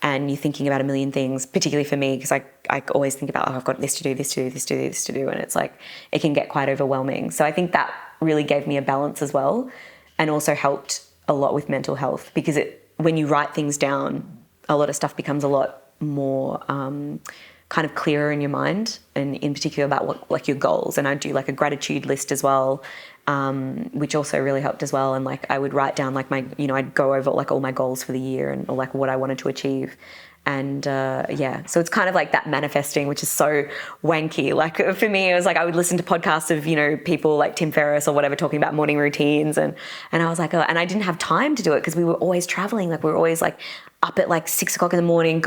And you're thinking about a million things, particularly for me, because I always think about, I've got this to do, this to do, this to do, this to do. And it's like, it can get quite overwhelming. So I think that really gave me a balance as well, and also helped a lot with mental health, because when you write things down, a lot of stuff becomes a lot more kind of clearer in your mind, and in particular about what, like, your goals. And I do like a gratitude list as well, which also really helped as well. And like I would write down like my, you know, I'd go over like all my goals for the year and or like what I wanted to achieve. And so it's kind of like that manifesting, which is so wanky. Like for me, it was like I would listen to podcasts of, you know, people like Tim Ferriss or whatever talking about morning routines, and I was like, and I didn't have time to do it because we were always traveling. Like we were always like up at like 6 o'clock in the morning,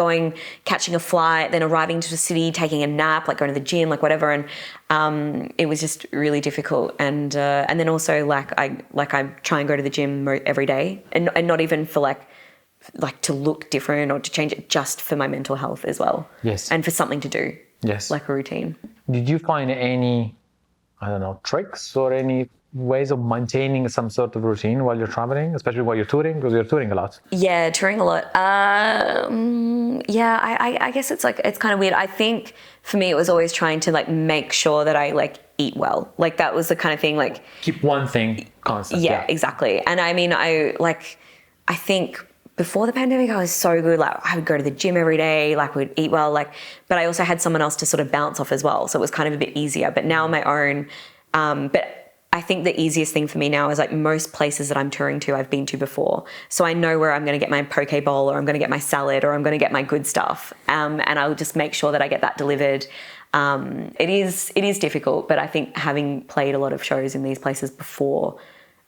catching a flight, then arriving to the city, taking a nap, like going to the gym, like whatever. And it was just really difficult. And then also like I try and go to the gym every day, and not even for like to look different or to change it, just for my mental health as well. Yes. And for something to do. Yes. Like a routine. Did you find any, I don't know, tricks or any ways of maintaining some sort of routine while you're traveling, especially while you're touring? Because you're touring a lot. Yeah, touring a lot. I guess it's like, it's kind of weird. I think for me, it was always trying to like make sure that I like eat well. Like that was the kind of thing, like keep one thing constant. Yeah, exactly. And I mean, I think before the pandemic, I was so good. Like I would go to the gym every day, like we'd eat well, like, but I also had someone else to sort of bounce off as well. So it was kind of a bit easier, but now on my own. But I think the easiest thing for me now is like most places that I'm touring to, I've been to before. So I know where I'm going to get my poke bowl, or I'm going to get my salad, or I'm going to get my good stuff. And I'll just make sure that I get that delivered. It is difficult, but I think having played a lot of shows in these places before,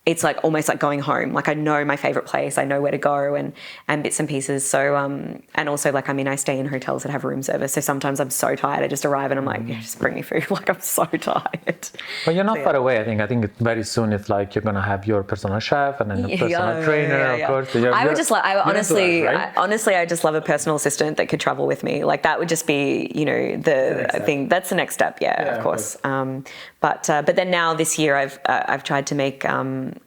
it's like almost like going home. Like I know my favorite place, I know where to go and bits and pieces. So, and also like, I mean, I stay in hotels that have room service. So sometimes I'm so tired, I just arrive and I'm like, yeah, just bring me food. Like I'm so tired. But you're not far away. I think very soon it's like you're going to have your personal chef and then a personal trainer, of course. Honestly, I just love a personal assistant that could travel with me. Like that would just be, you know, I think that's the next step. Yeah, of course. But then now this year I've tried to make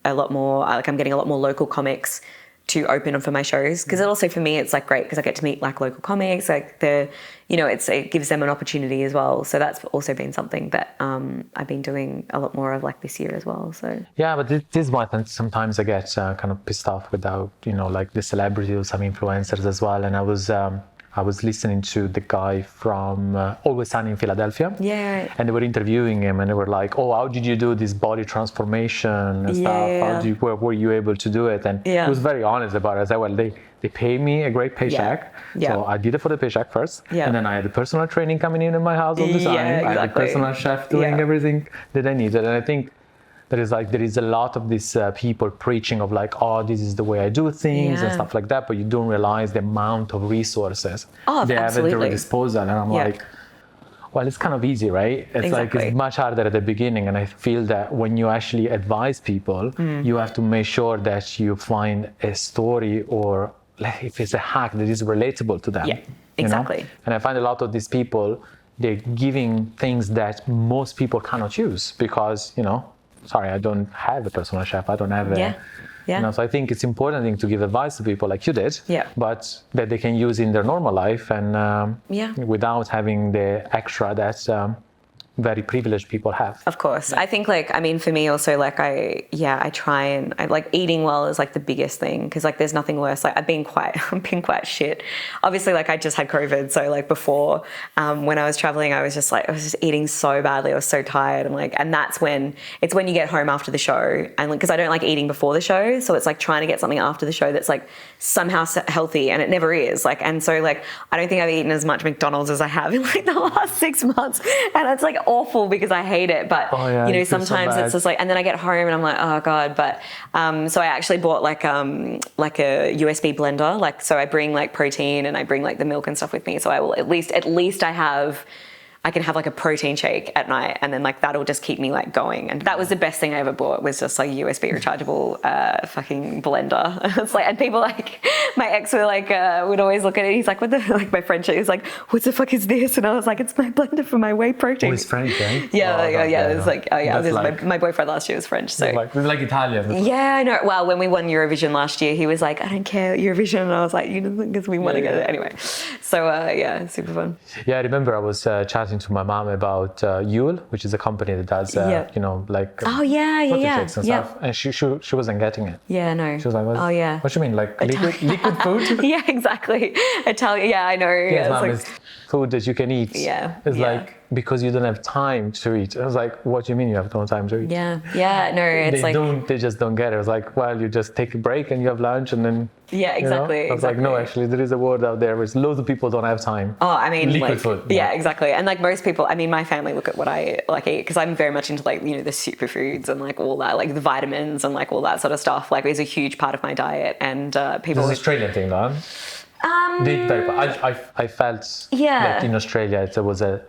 a lot more, like I'm getting a lot more local comics to open for my shows, because it also for me it's like great because I get to meet like local comics, like it gives them an opportunity as well. So that's also been something that I've been doing a lot more of like this year as well. So yeah, but this is why sometimes I get kind of pissed off without, you know, like the celebrities or some influencers as well. And I was listening to the guy from Always Sunny in Philadelphia. Yeah. And they were interviewing him and they were like, oh, how did you do this body transformation and stuff? Where were you able to do it? And he was very honest about it. I said, well, they pay me a great paycheck. Yeah. So I did it for the paycheck first. Yeah. And then I had the personal training coming in my house all the time. Exactly. I had the personal chef doing everything that I needed. And I think there is a lot of these people preaching of like, oh, this is the way I do things and stuff like that, but you don't realize the amount of resources they have at their disposal. And I'm like, well, it's kind of easy, right? It's like it's much harder at the beginning. And I feel that when you actually advise people, you have to make sure that you find a story or like if it's a hack that is relatable to them. Yeah, exactly. You know? And I find a lot of these people, they're giving things that most people cannot use because, you know, sorry, I don't have a personal chef. I don't have a, you know, so I think it's important to give advice to people like you did, but that they can use in their normal life and without having the extra that very privileged people have. Of course. I think like, I mean, for me also, like I try and I like eating well is like the biggest thing. Cause like, there's nothing worse. Like I've been quite shit. Obviously like I just had COVID. So like before, when I was traveling, I was just eating so badly. I was so tired. And that's when you get home after the show. And like, cause I don't like eating before the show. So it's like trying to get something after the show that's like somehow healthy, and it never is. Like, and so like, I don't think I've eaten as much McDonald's as I have in like the last 6 months. And it's like awful because I hate it, but you know, sometimes it's just like, and then I get home and I'm like, oh God. But so I actually bought like a USB blender, like, so I bring like protein and I bring like the milk and stuff with me, so I will at least I can have like a protein shake at night, and then like that'll just keep me like going. And that was the best thing I ever bought, was just like a USB rechargeable fucking blender. It's like, and people like, my ex were like, would always look at it. He's like, what the, like my French, he's like, what the fuck is this? And I was like, it's my blender for my whey protein. Oh, it's French, right? It's like, my boyfriend last year was French. So it's like Italian. Yeah, I know. Well, when we won Eurovision last year, he was like, I don't care, Eurovision. And I was like, you know, because we want to get it anyway. So super fun. Yeah, I remember I was chatting writing to my mom about Yule, which is a company that does, you know, like Oh yeah, protein yeah, shakes and yeah. stuff. And she wasn't getting it. Yeah, no. She was like, oh yeah. what do you mean, like liquid food? Yeah, exactly. Italian. Yeah, I know. Yes, Yeah, mom, it's it's food that you can eat. Yeah, It's yeah. like, because you don't have time to eat. I was like, what do you mean you have no time to eat? yeah, yeah. No, it's They just don't get it. I was like, well, you just take a break and you have lunch and then. yeah, exactly. You know? I was like, no, actually, there is a word out there where loads of people don't have time. Oh, I mean, liquid like, food. Yeah, exactly. And like most people, I mean, my family look at what I like eat because I'm very much into like, you know, the superfoods and like all that, like the vitamins and like all that sort of stuff. Like, is a huge part of my diet. And people. This is Australian thing, though. I felt that in Australia there was a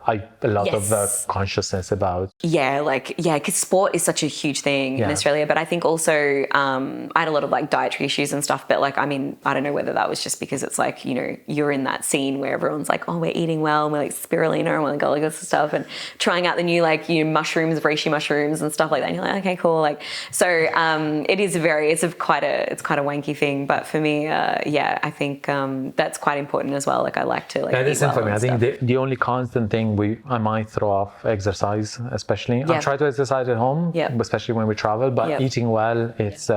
lot Yes. of consciousness about. Yeah, like, yeah, because sport is such a huge thing in Yeah. Australia. But I think also I had a lot of like dietary issues and stuff. But like, I mean, I don't know whether that was just because it's like, you know, you're in that scene where everyone's like, oh, we're eating well, and we're like spirulina and like all this stuff and trying out the new like, you know, mushrooms, reishi mushrooms and stuff like that. And you're like, okay, cool. Like, so it's quite a wanky thing. But for me, yeah, I think that's quite important as well. Like, I like to like. That is eat well for me. I and think stuff. the only constant thing I might throw off exercise, especially. I Yeah. try to exercise at home, Yeah. especially when we travel. But Yeah. eating well, it's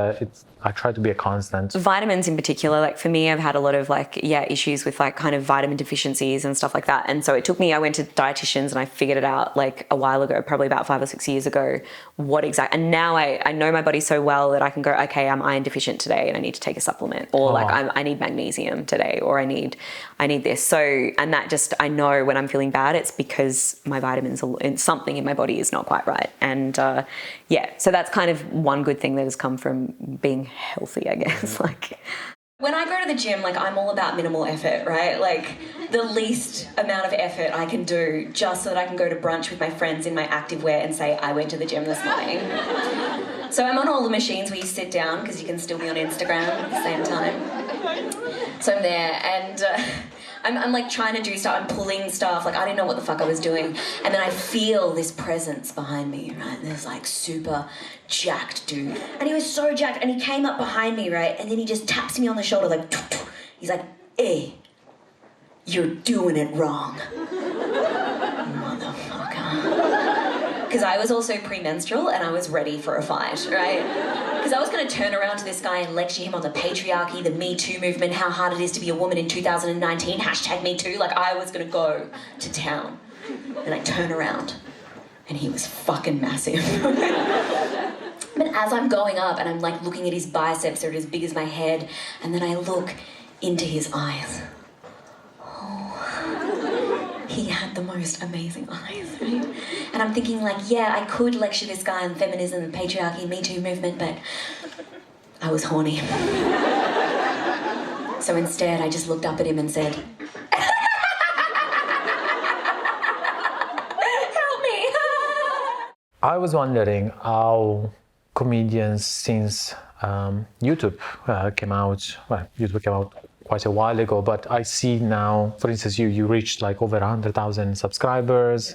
I try to be a constant. Vitamins in particular, like for me, I've had a lot of like, issues with like kind of vitamin deficiencies and stuff like that. And so I went to dietitians and I figured it out like a while ago, probably about 5 or 6 years ago, and now I know my body so well that I can go, okay, I'm iron deficient today and I need to take a supplement, or like I need magnesium today, or I need this. So, and that just, I know when I'm feeling bad, it's because my vitamins something in my body is not quite right. And so that's kind of one good thing that has come from being healthy, I guess. Like, when I go to the gym, like, I'm all about minimal effort, right? Like, the least amount of effort I can do just so that I can go to brunch with my friends in my activewear and say, I went to the gym this morning. So I'm on all the machines where you sit down because you can still be on Instagram at the same time. So I'm there and I'm like trying to do stuff, I'm pulling stuff, like I didn't know what the fuck I was doing. And then I feel this presence behind me, right? There's like super jacked dude. And he was so jacked and he came up behind me, right? And then he just taps me on the shoulder like, he's like, hey, you're doing it wrong. Motherfucker. Because I was also premenstrual and I was ready for a fight, right? Because I was going to turn around to this guy and lecture him on the patriarchy, the Me Too movement, how hard it is to be a woman in 2019, #MeToo. Like, I was going to go to town. And I turn around and he was fucking massive. But as I'm going up and I'm like looking at his biceps, they're as big as my head, and then I look into his eyes. He had the most amazing eyes, right? And I'm thinking like, yeah, I could lecture this guy on feminism and patriarchy, Me Too movement, but I was horny. So instead, I just looked up at him and said, help me. I was wondering how comedians, since YouTube came out, YouTube came out quite a while ago, but I see now, for instance, you reached like over 100,000 subscribers.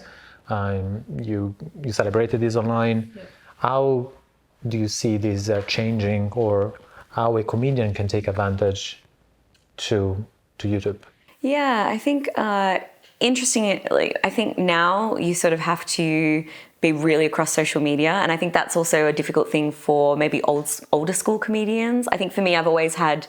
You celebrated this online. Yeah. How do you see this changing, or how a comedian can take advantage to YouTube? Yeah, I think interestingly, I think now you sort of have to be really across social media, and I think that's also a difficult thing for maybe older school comedians. I think for me, I've always had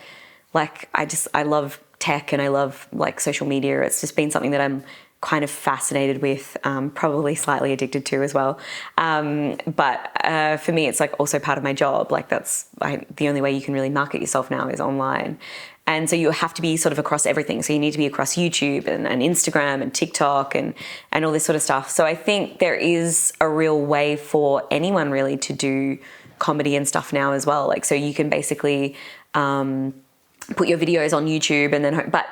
like, I love tech and I love like social media. It's just been something that I'm kind of fascinated with, probably slightly addicted to as well. But for me, it's like also part of my job. Like the only way you can really market yourself now is online. And so you have to be sort of across everything. So you need to be across YouTube and Instagram and TikTok and all this sort of stuff. So I think there is a real way for anyone really to do comedy and stuff now as well. Like, so you can basically put your videos on YouTube and then, but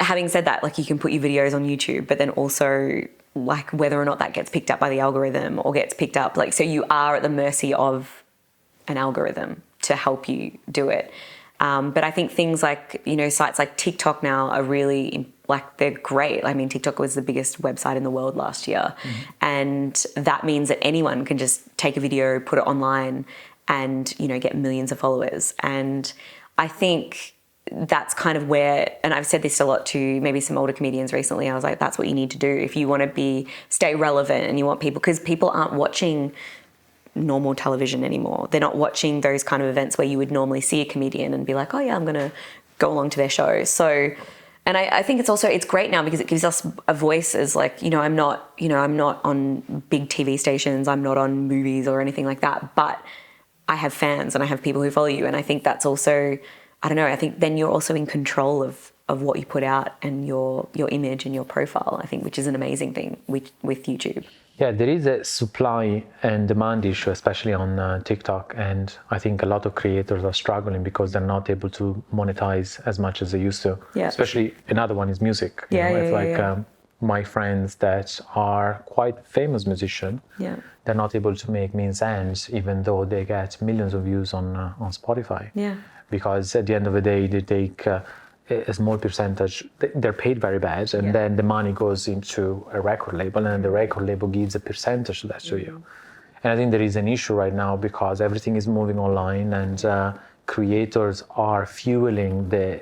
having said that, like you can put your videos on YouTube, but then also like whether or not that gets picked up by the algorithm or gets picked up, like, so you are at the mercy of an algorithm to help you do it. But I think things like, you know, sites like TikTok now are really, like, they're great. I mean, TikTok was the biggest website in the world last year. Mm-hmm. And that means that anyone can just take a video, put it online and, you know, get millions of followers. And I think that's kind of where, and I've said this a lot to maybe some older comedians recently, I was like, that's what you need to do if you want to stay relevant and you want people, because people aren't watching normal television anymore. They're not watching those kind of events where you would normally see a comedian and be like, oh yeah, I'm going to go along to their show. So, and I think it's great now because it gives us a voice as like, I'm not on big TV stations, I'm not on movies or anything like that, but I have fans and I have people who follow you. And I think that's also, I don't know, I think then you're also in control of what you put out and your image and your profile, I think, which is an amazing thing with YouTube. Yeah, there is a supply and demand issue, especially on TikTok. And I think a lot of creators are struggling because they're not able to monetize as much as they used to. Yeah. Especially another one is music. My friends that are quite famous musicians, they're not able to make means ends, even though they get millions of views on Spotify. Yeah. Because at the end of the day, they take a small percentage. They're paid very bad, and then the money goes into a record label, and the record label gives a percentage of that to you. And I think there is an issue right now because everything is moving online, and creators are fueling the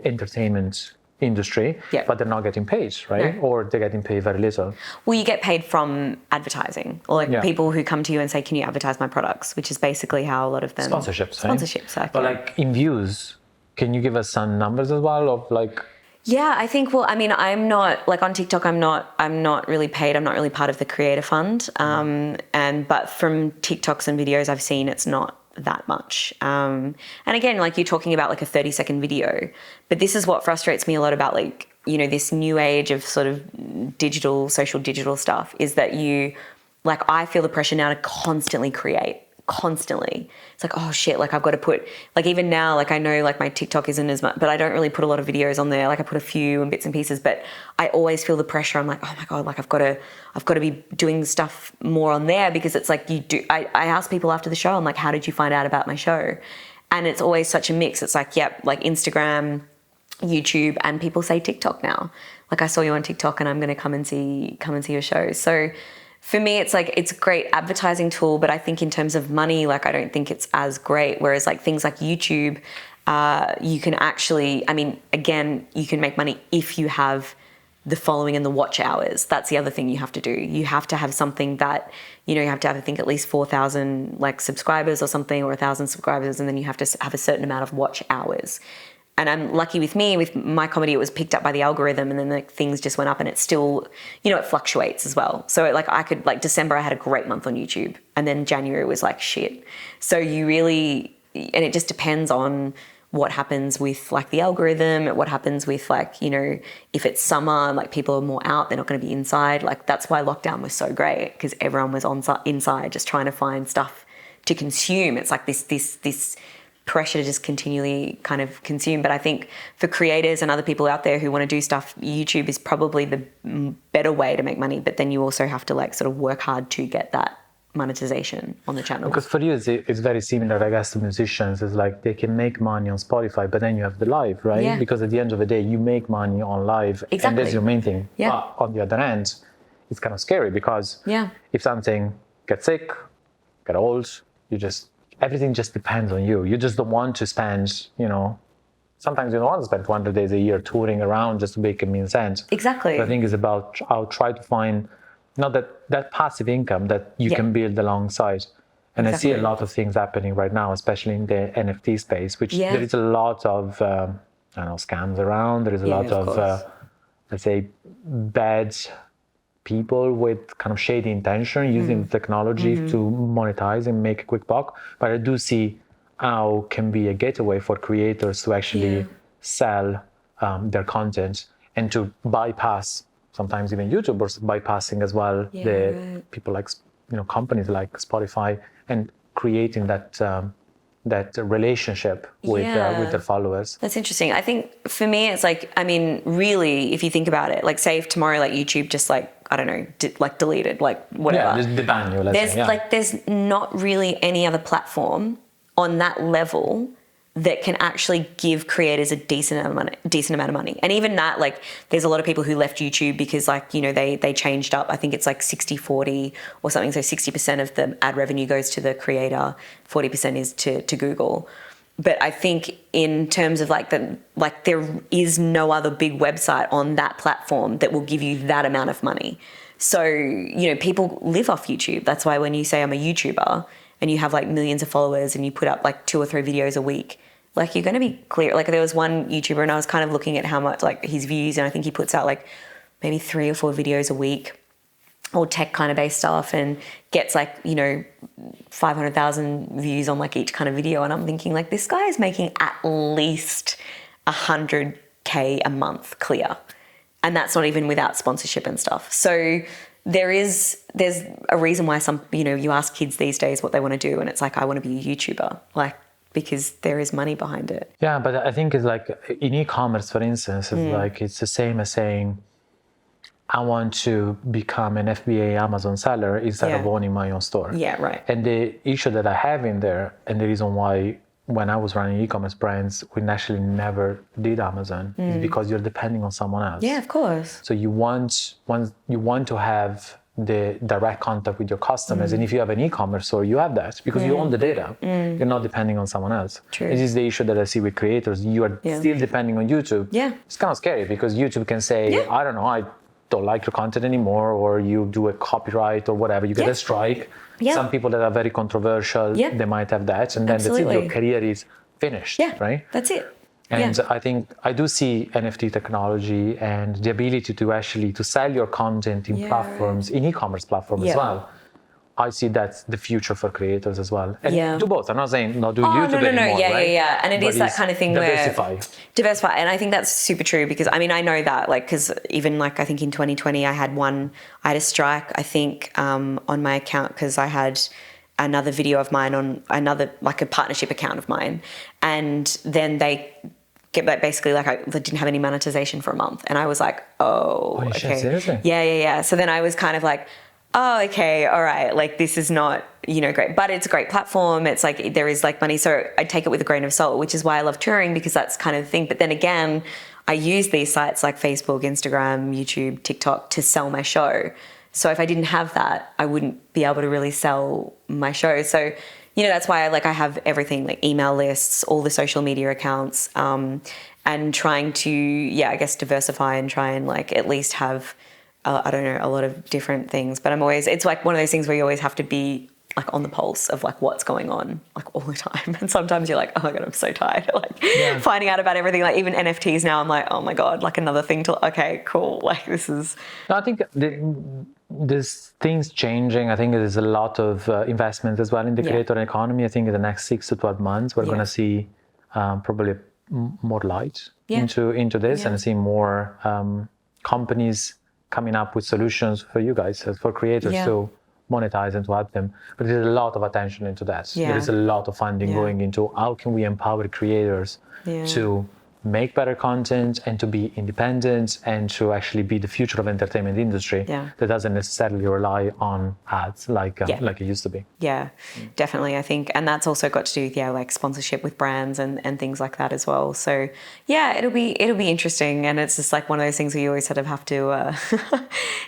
entertainment industry, but they're not getting paid, right? No. Or they're getting paid very little. Well, you get paid from advertising, or like people who come to you and say, can you advertise my products? Which is basically how a lot of them... Sponsorships. But like in views, can you give us some numbers as well of like... Yeah, I think, well, I mean, I'm not, like on TikTok, I'm not really paid. I'm not really part of the creator fund. But from TikToks and videos I've seen, it's not that much. And again, like you're talking about like a 30-second video, but this is what frustrates me a lot about like, this new age of sort of social digital stuff is that I feel the pressure now to constantly create. It's like, oh shit, like I've got to put, like even now, like I know like my TikTok isn't as much, but I don't really put a lot of videos on there. Like I put a few and bits and pieces, but I always feel the pressure. I'm like, oh my God, like I've got to be doing stuff more on there, because it's like I ask people after the show, I'm like, how did you find out about my show? And it's always such a mix. It's like, like Instagram, YouTube, and people say TikTok now. Like I saw you on TikTok and I'm going to come and see your show. So for me, it's like, it's a great advertising tool, but I think in terms of money, like I don't think it's as great. Whereas like things like YouTube, you can actually, I mean, again, you can make money if you have the following and the watch hours. That's the other thing you have to do. You have to have something that, you have to have, I think, at least 4,000 like subscribers or something, or 1,000 subscribers, and then you have to have a certain amount of watch hours. And I'm lucky with my comedy, it was picked up by the algorithm, and then like things just went up, and it's still, it fluctuates as well. So like December, I had a great month on YouTube, and then January was like shit. So and it just depends on what happens with like the algorithm, what happens with like, if it's summer, like people are more out, they're not going to be inside. Like that's why lockdown was so great, because everyone was inside just trying to find stuff to consume. It's like this pressure to just continually kind of consume. But I think for creators and other people out there who want to do stuff, YouTube is probably the better way to make money. But then you also have to like sort of work hard to get that monetization on the channel. Because for you, it's very similar, I guess, to musicians. It's like they can make money on Spotify, but then you have the live, right? Yeah. Because at the end of the day, you make money on live. Exactly. And that's your main thing. Yeah. But on the other hand, it's kind of scary because if something gets sick, get old, everything just depends on you. You just don't want to spend, sometimes you don't want to spend 200 days a year touring around just to make a mean cent. Exactly. So I think it's about, I'll try to find, not that passive income that you can build alongside. And I see a lot of things happening right now, especially in the NFT space, which there is a lot of, scams around. There is a lot of let's say, bad people with kind of shady intention using the technology to monetize and make a quick buck. But I do see how can be a gateway for creators to actually sell their content and to bypass, sometimes even YouTubers bypassing as well people like, companies like Spotify, and creating that relationship with their followers. That's interesting. I think for me, it's like, I mean, really, if you think about it, like say if tomorrow, like YouTube just like, I don't know, deleted, like whatever. Yeah, just ban you, there's not really any other platform on that level that can actually give creators a decent amount of money. And even that, like, there's a lot of people who left YouTube because, like, they changed up. I think it's like 60-40 or something. So 60% of the ad revenue goes to the creator, 40% is to Google. But I think in terms of there is no other big website on that platform that will give you that amount of money. So, people live off YouTube. That's why when you say I'm a YouTuber and you have like millions of followers and you put up like 2 or 3 videos a week, like you're going to be clear. Like there was one YouTuber and I was kind of looking at how much like his views, and I think he puts out like maybe 3 or 4 videos a week, all tech kind of based stuff, and gets like, 500,000 views on like each kind of video. And I'm thinking like, this guy is making at least 100K a month clear. And that's not even without sponsorship and stuff. So there's a reason why some, you ask kids these days what they want to do. And it's like, I want to be a YouTuber, like, because there is money behind it. Yeah, but I think it's like in e-commerce, for instance, it's like, it's the same as saying, I want to become an FBA Amazon seller instead of owning my own store. Yeah, right. And the issue that I have in there, and the reason why when I was running e-commerce brands, we actually never did Amazon, is because you're depending on someone else. Yeah, of course. So you want to have the direct contact with your customers, and if you have an e-commerce store, you have that because you own the data. You're not depending on someone else. True. This is the issue that I see with creators. You are still depending on YouTube. Yeah. It's kind of scary because YouTube can say, I don't know, I don't like your content anymore, or you do a copyright or whatever, you get a strike. Some people that are very controversial, they might have that, and then that's it, your career is finished, right? That's it. And I think I do see NFT technology and the ability to actually to sell your content in platforms, in e-commerce platforms as well. I see that's the future for creators as well. And do both. I'm not saying not do YouTube anymore, right? Yeah. And it is that kind of thing diversify. where diversify. And I think that's super true because I know that because even I think in 2020 I had a strike, I think, on my account because I had another video of mine on another, like a partnership account of mine. And then they get back basically like I didn't have any monetization for a month. And I was like, okay. Shit, seriously? Yeah. So then I was kind of like, oh, okay, all right, like this is not, great, but it's a great platform. It's like, there is like money. So I take it with a grain of salt, which is why I love touring because that's kind of the thing. But then again, I use these sites like Facebook, Instagram, YouTube, TikTok to sell my show. So if I didn't have that, I wouldn't be able to really sell my show. So, that's why I have everything like email lists, all the social media accounts, and trying to, I guess diversify and try and like at least have, I don't know, a lot of different things, but it's like one of those things where you always have to be like on the pulse of like what's going on like all the time. And sometimes you're like, oh my God, I'm so tired. Like finding out about everything, like even NFTs now, I'm like, oh my God, like another thing to, okay, cool. Like this is. I think there's things changing. I think there's a lot of investment as well in the creator economy. I think in the next 6 to 12 months, we're going to see probably more light into this and see more companies coming up with solutions for you guys, for creators to monetize and to help them. But there's a lot of attention into that. There is a lot of funding going into how can we empower creators to make better content and to be independent and to actually be the future of entertainment industry that doesn't necessarily rely on ads like it used to be. Yeah, definitely. I think, and that's also got to do with like sponsorship with brands and things like that as well. So it'll be interesting, and it's just like one of those things where you always sort of have to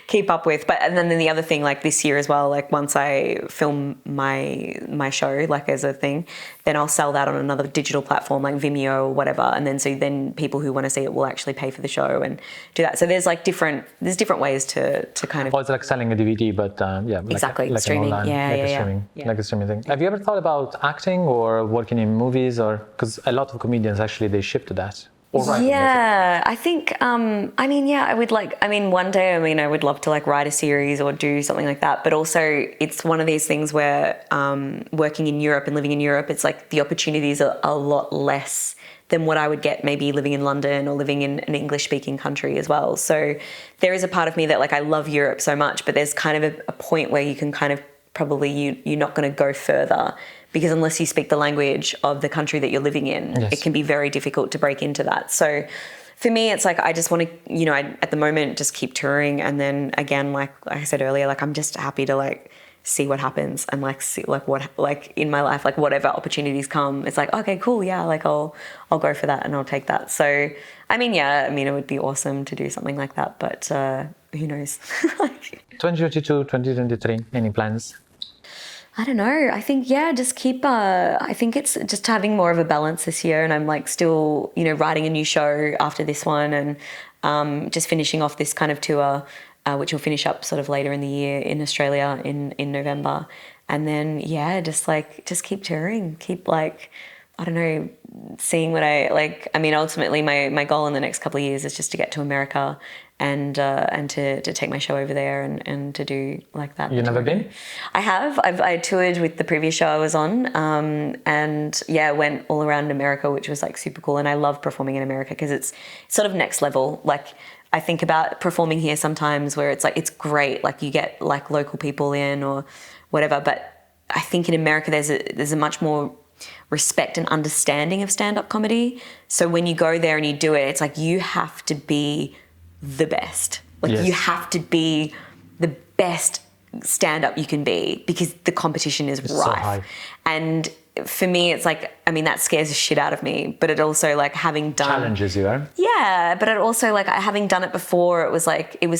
keep up with. But and then the other thing, like this year as well, like once I film my show like as a thing, then I'll sell that on another digital platform like Vimeo or whatever, and then people who want to see it will actually pay for the show and do that. So there's different ways to kind of. Oh, it's like selling a DVD, but exactly, like streaming. Like a streaming thing. Have you ever thought about acting or working in movies, or because a lot of comedians actually they shift to that? I think, I would one day, I would love to like write a series or do something like that. But also it's one of these things where working in Europe and living in Europe, it's like the opportunities are a lot less than what I would get maybe living in London or living in an English speaking country as well. So there is a part of me that like, I love Europe so much, but there's kind of a point where you can kind of probably you're not going to go further because unless you speak the language of the country that you're living in, it can be very difficult to break into that. So for me, it's like I just want to, at the moment, just keep touring. And then again, like I said earlier, like I'm just happy to like see what happens and like see like what like in my life, like whatever opportunities come, it's like, okay, cool, like I'll go for that and I'll take that. So it would be awesome to do something like that, but who knows. 2022, 2023, any plans? I don't know. I think, yeah, just keep, I think it's just having more of a balance this year. And I'm like still, you know, writing a new show after this one and just finishing off this kind of tour, which will finish up sort of later in the year in Australia in November. And then, yeah, just keep touring, keep like, I don't know, seeing what I like. I mean, ultimately my goal in the next couple of years is just to get to America and to take my show over there and to do like that. You never been? I have. I toured with the previous show I was on, and yeah, went all around America, which was like super cool. And I love performing in America because it's sort of next level. Like I think about performing here sometimes where it's like it's great, like you get like local people in or whatever. But I think in America there's a much more respect and understanding of stand-up comedy. So when you go there and you do it, it's like you have to be the best. Like yes. You have to be the best stand-up you can be because the competition is rife. So high. And for me, it's like, I mean, that scares the shit out of me, but it also like having done... Challenges you, right? Yeah, but it also like having done it before, it was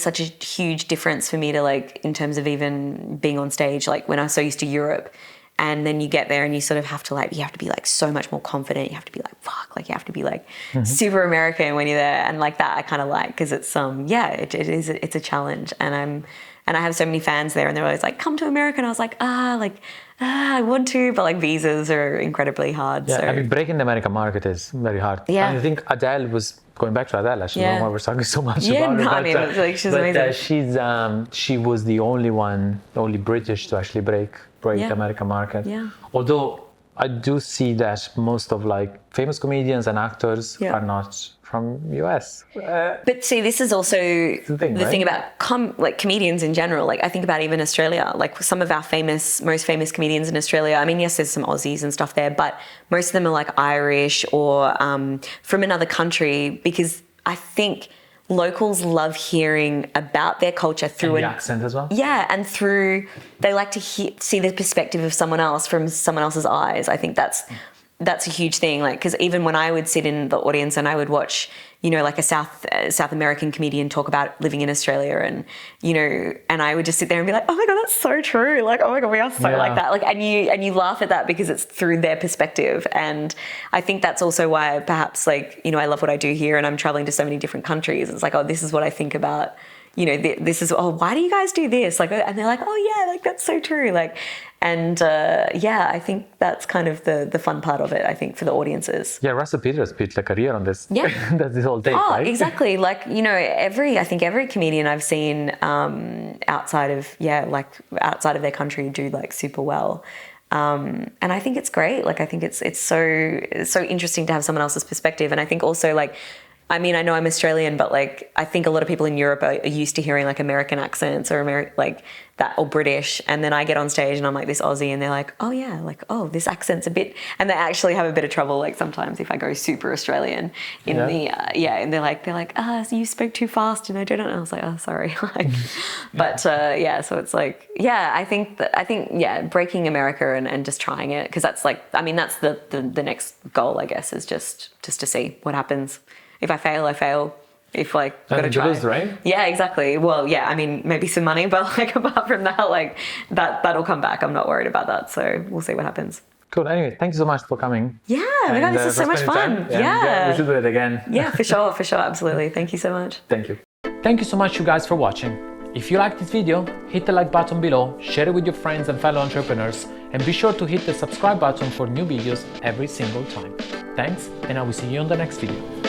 such a huge difference for me to like, in terms of even being on stage, like when I was so used to Europe. And then you get there and you sort of have to like, you have to be like so much more confident. You have to be like, fuck, like you have to be like super American when you're there. And like that I kind of like, because it's, it's a challenge. And I have so many fans there and they're always like, come to America. And I was like, I want to, but like visas are incredibly hard. Yeah, so. I mean, breaking the American market is very hard. Yeah. I think Adele was, going back to Adele, actually, Yeah. no, we're talking so much Yeah, about no, her. I mean, it's like, she's amazing. She was the only British to actually break Yeah. the American market. Yeah. Although I do see that most of like famous comedians and actors Yeah. are not from US. But see, this is also the thing about comedians in general. Like I think about even Australia, like some of our most famous comedians in Australia. I mean, yes, there's some Aussies and stuff there, but most of them are like Irish or from another country because I think locals love hearing about their culture through and the accent as well. Yeah, and they like to see the perspective of someone else from someone else's eyes. I think that's a huge thing. Like, because even when I would sit in the audience and I would watch, you know, like a South American comedian talk about living in Australia, and you know, and I would just sit there and be like, oh my god, that's so true. Like, oh my god, we are so like that. Like, and you laugh at that because it's through their perspective. And I think that's also why perhaps like, you know, I love what I do here, and I'm traveling to so many different countries. It's like, oh, this is what I think about. You know, this is, oh, why do you guys do this? Like, and they're like, oh yeah, like that's so true. Like, and yeah, I think that's kind of the fun part of it, I think, for the audiences. Yeah, Russell Peters built a career on this. Yeah. That's his whole take, right? Exactly. Like, you know, I think every comedian I've seen outside of their country do like super well. And I think it's great. Like, I think it's so interesting to have someone else's perspective. And I think also like, I mean, I know I'm Australian, but like, I think a lot of people in Europe are used to hearing like American accents or like that, or British. And then I get on stage and I'm like this Aussie, and they're like, oh yeah, like, oh, this accent's a bit, and they actually have a bit of trouble. Like sometimes if I go super Australian and they're like, so you spoke too fast and I didn't. And I was like, oh, sorry. Like, but so it's like, yeah, I think breaking America and just trying it. 'Cause that's like, I mean, that's the next goal, I guess, is just to see what happens. If I fail, I fail. If like, gotta try. Lose, right? Yeah, exactly. Well, yeah, I mean, maybe some money, but like apart from that, like that'll come back. I'm not worried about that. So we'll see what happens. Cool. Anyway, thank you so much for coming. Yeah, my God, this is so much fun. Yeah. We should do it again. Yeah, for sure, absolutely. Thank you so much. Thank you. Thank you so much, you guys, for watching. If you liked this video, hit the like button below, share it with your friends and fellow entrepreneurs, and be sure to hit the subscribe button for new videos every single time. Thanks, and I will see you on the next video.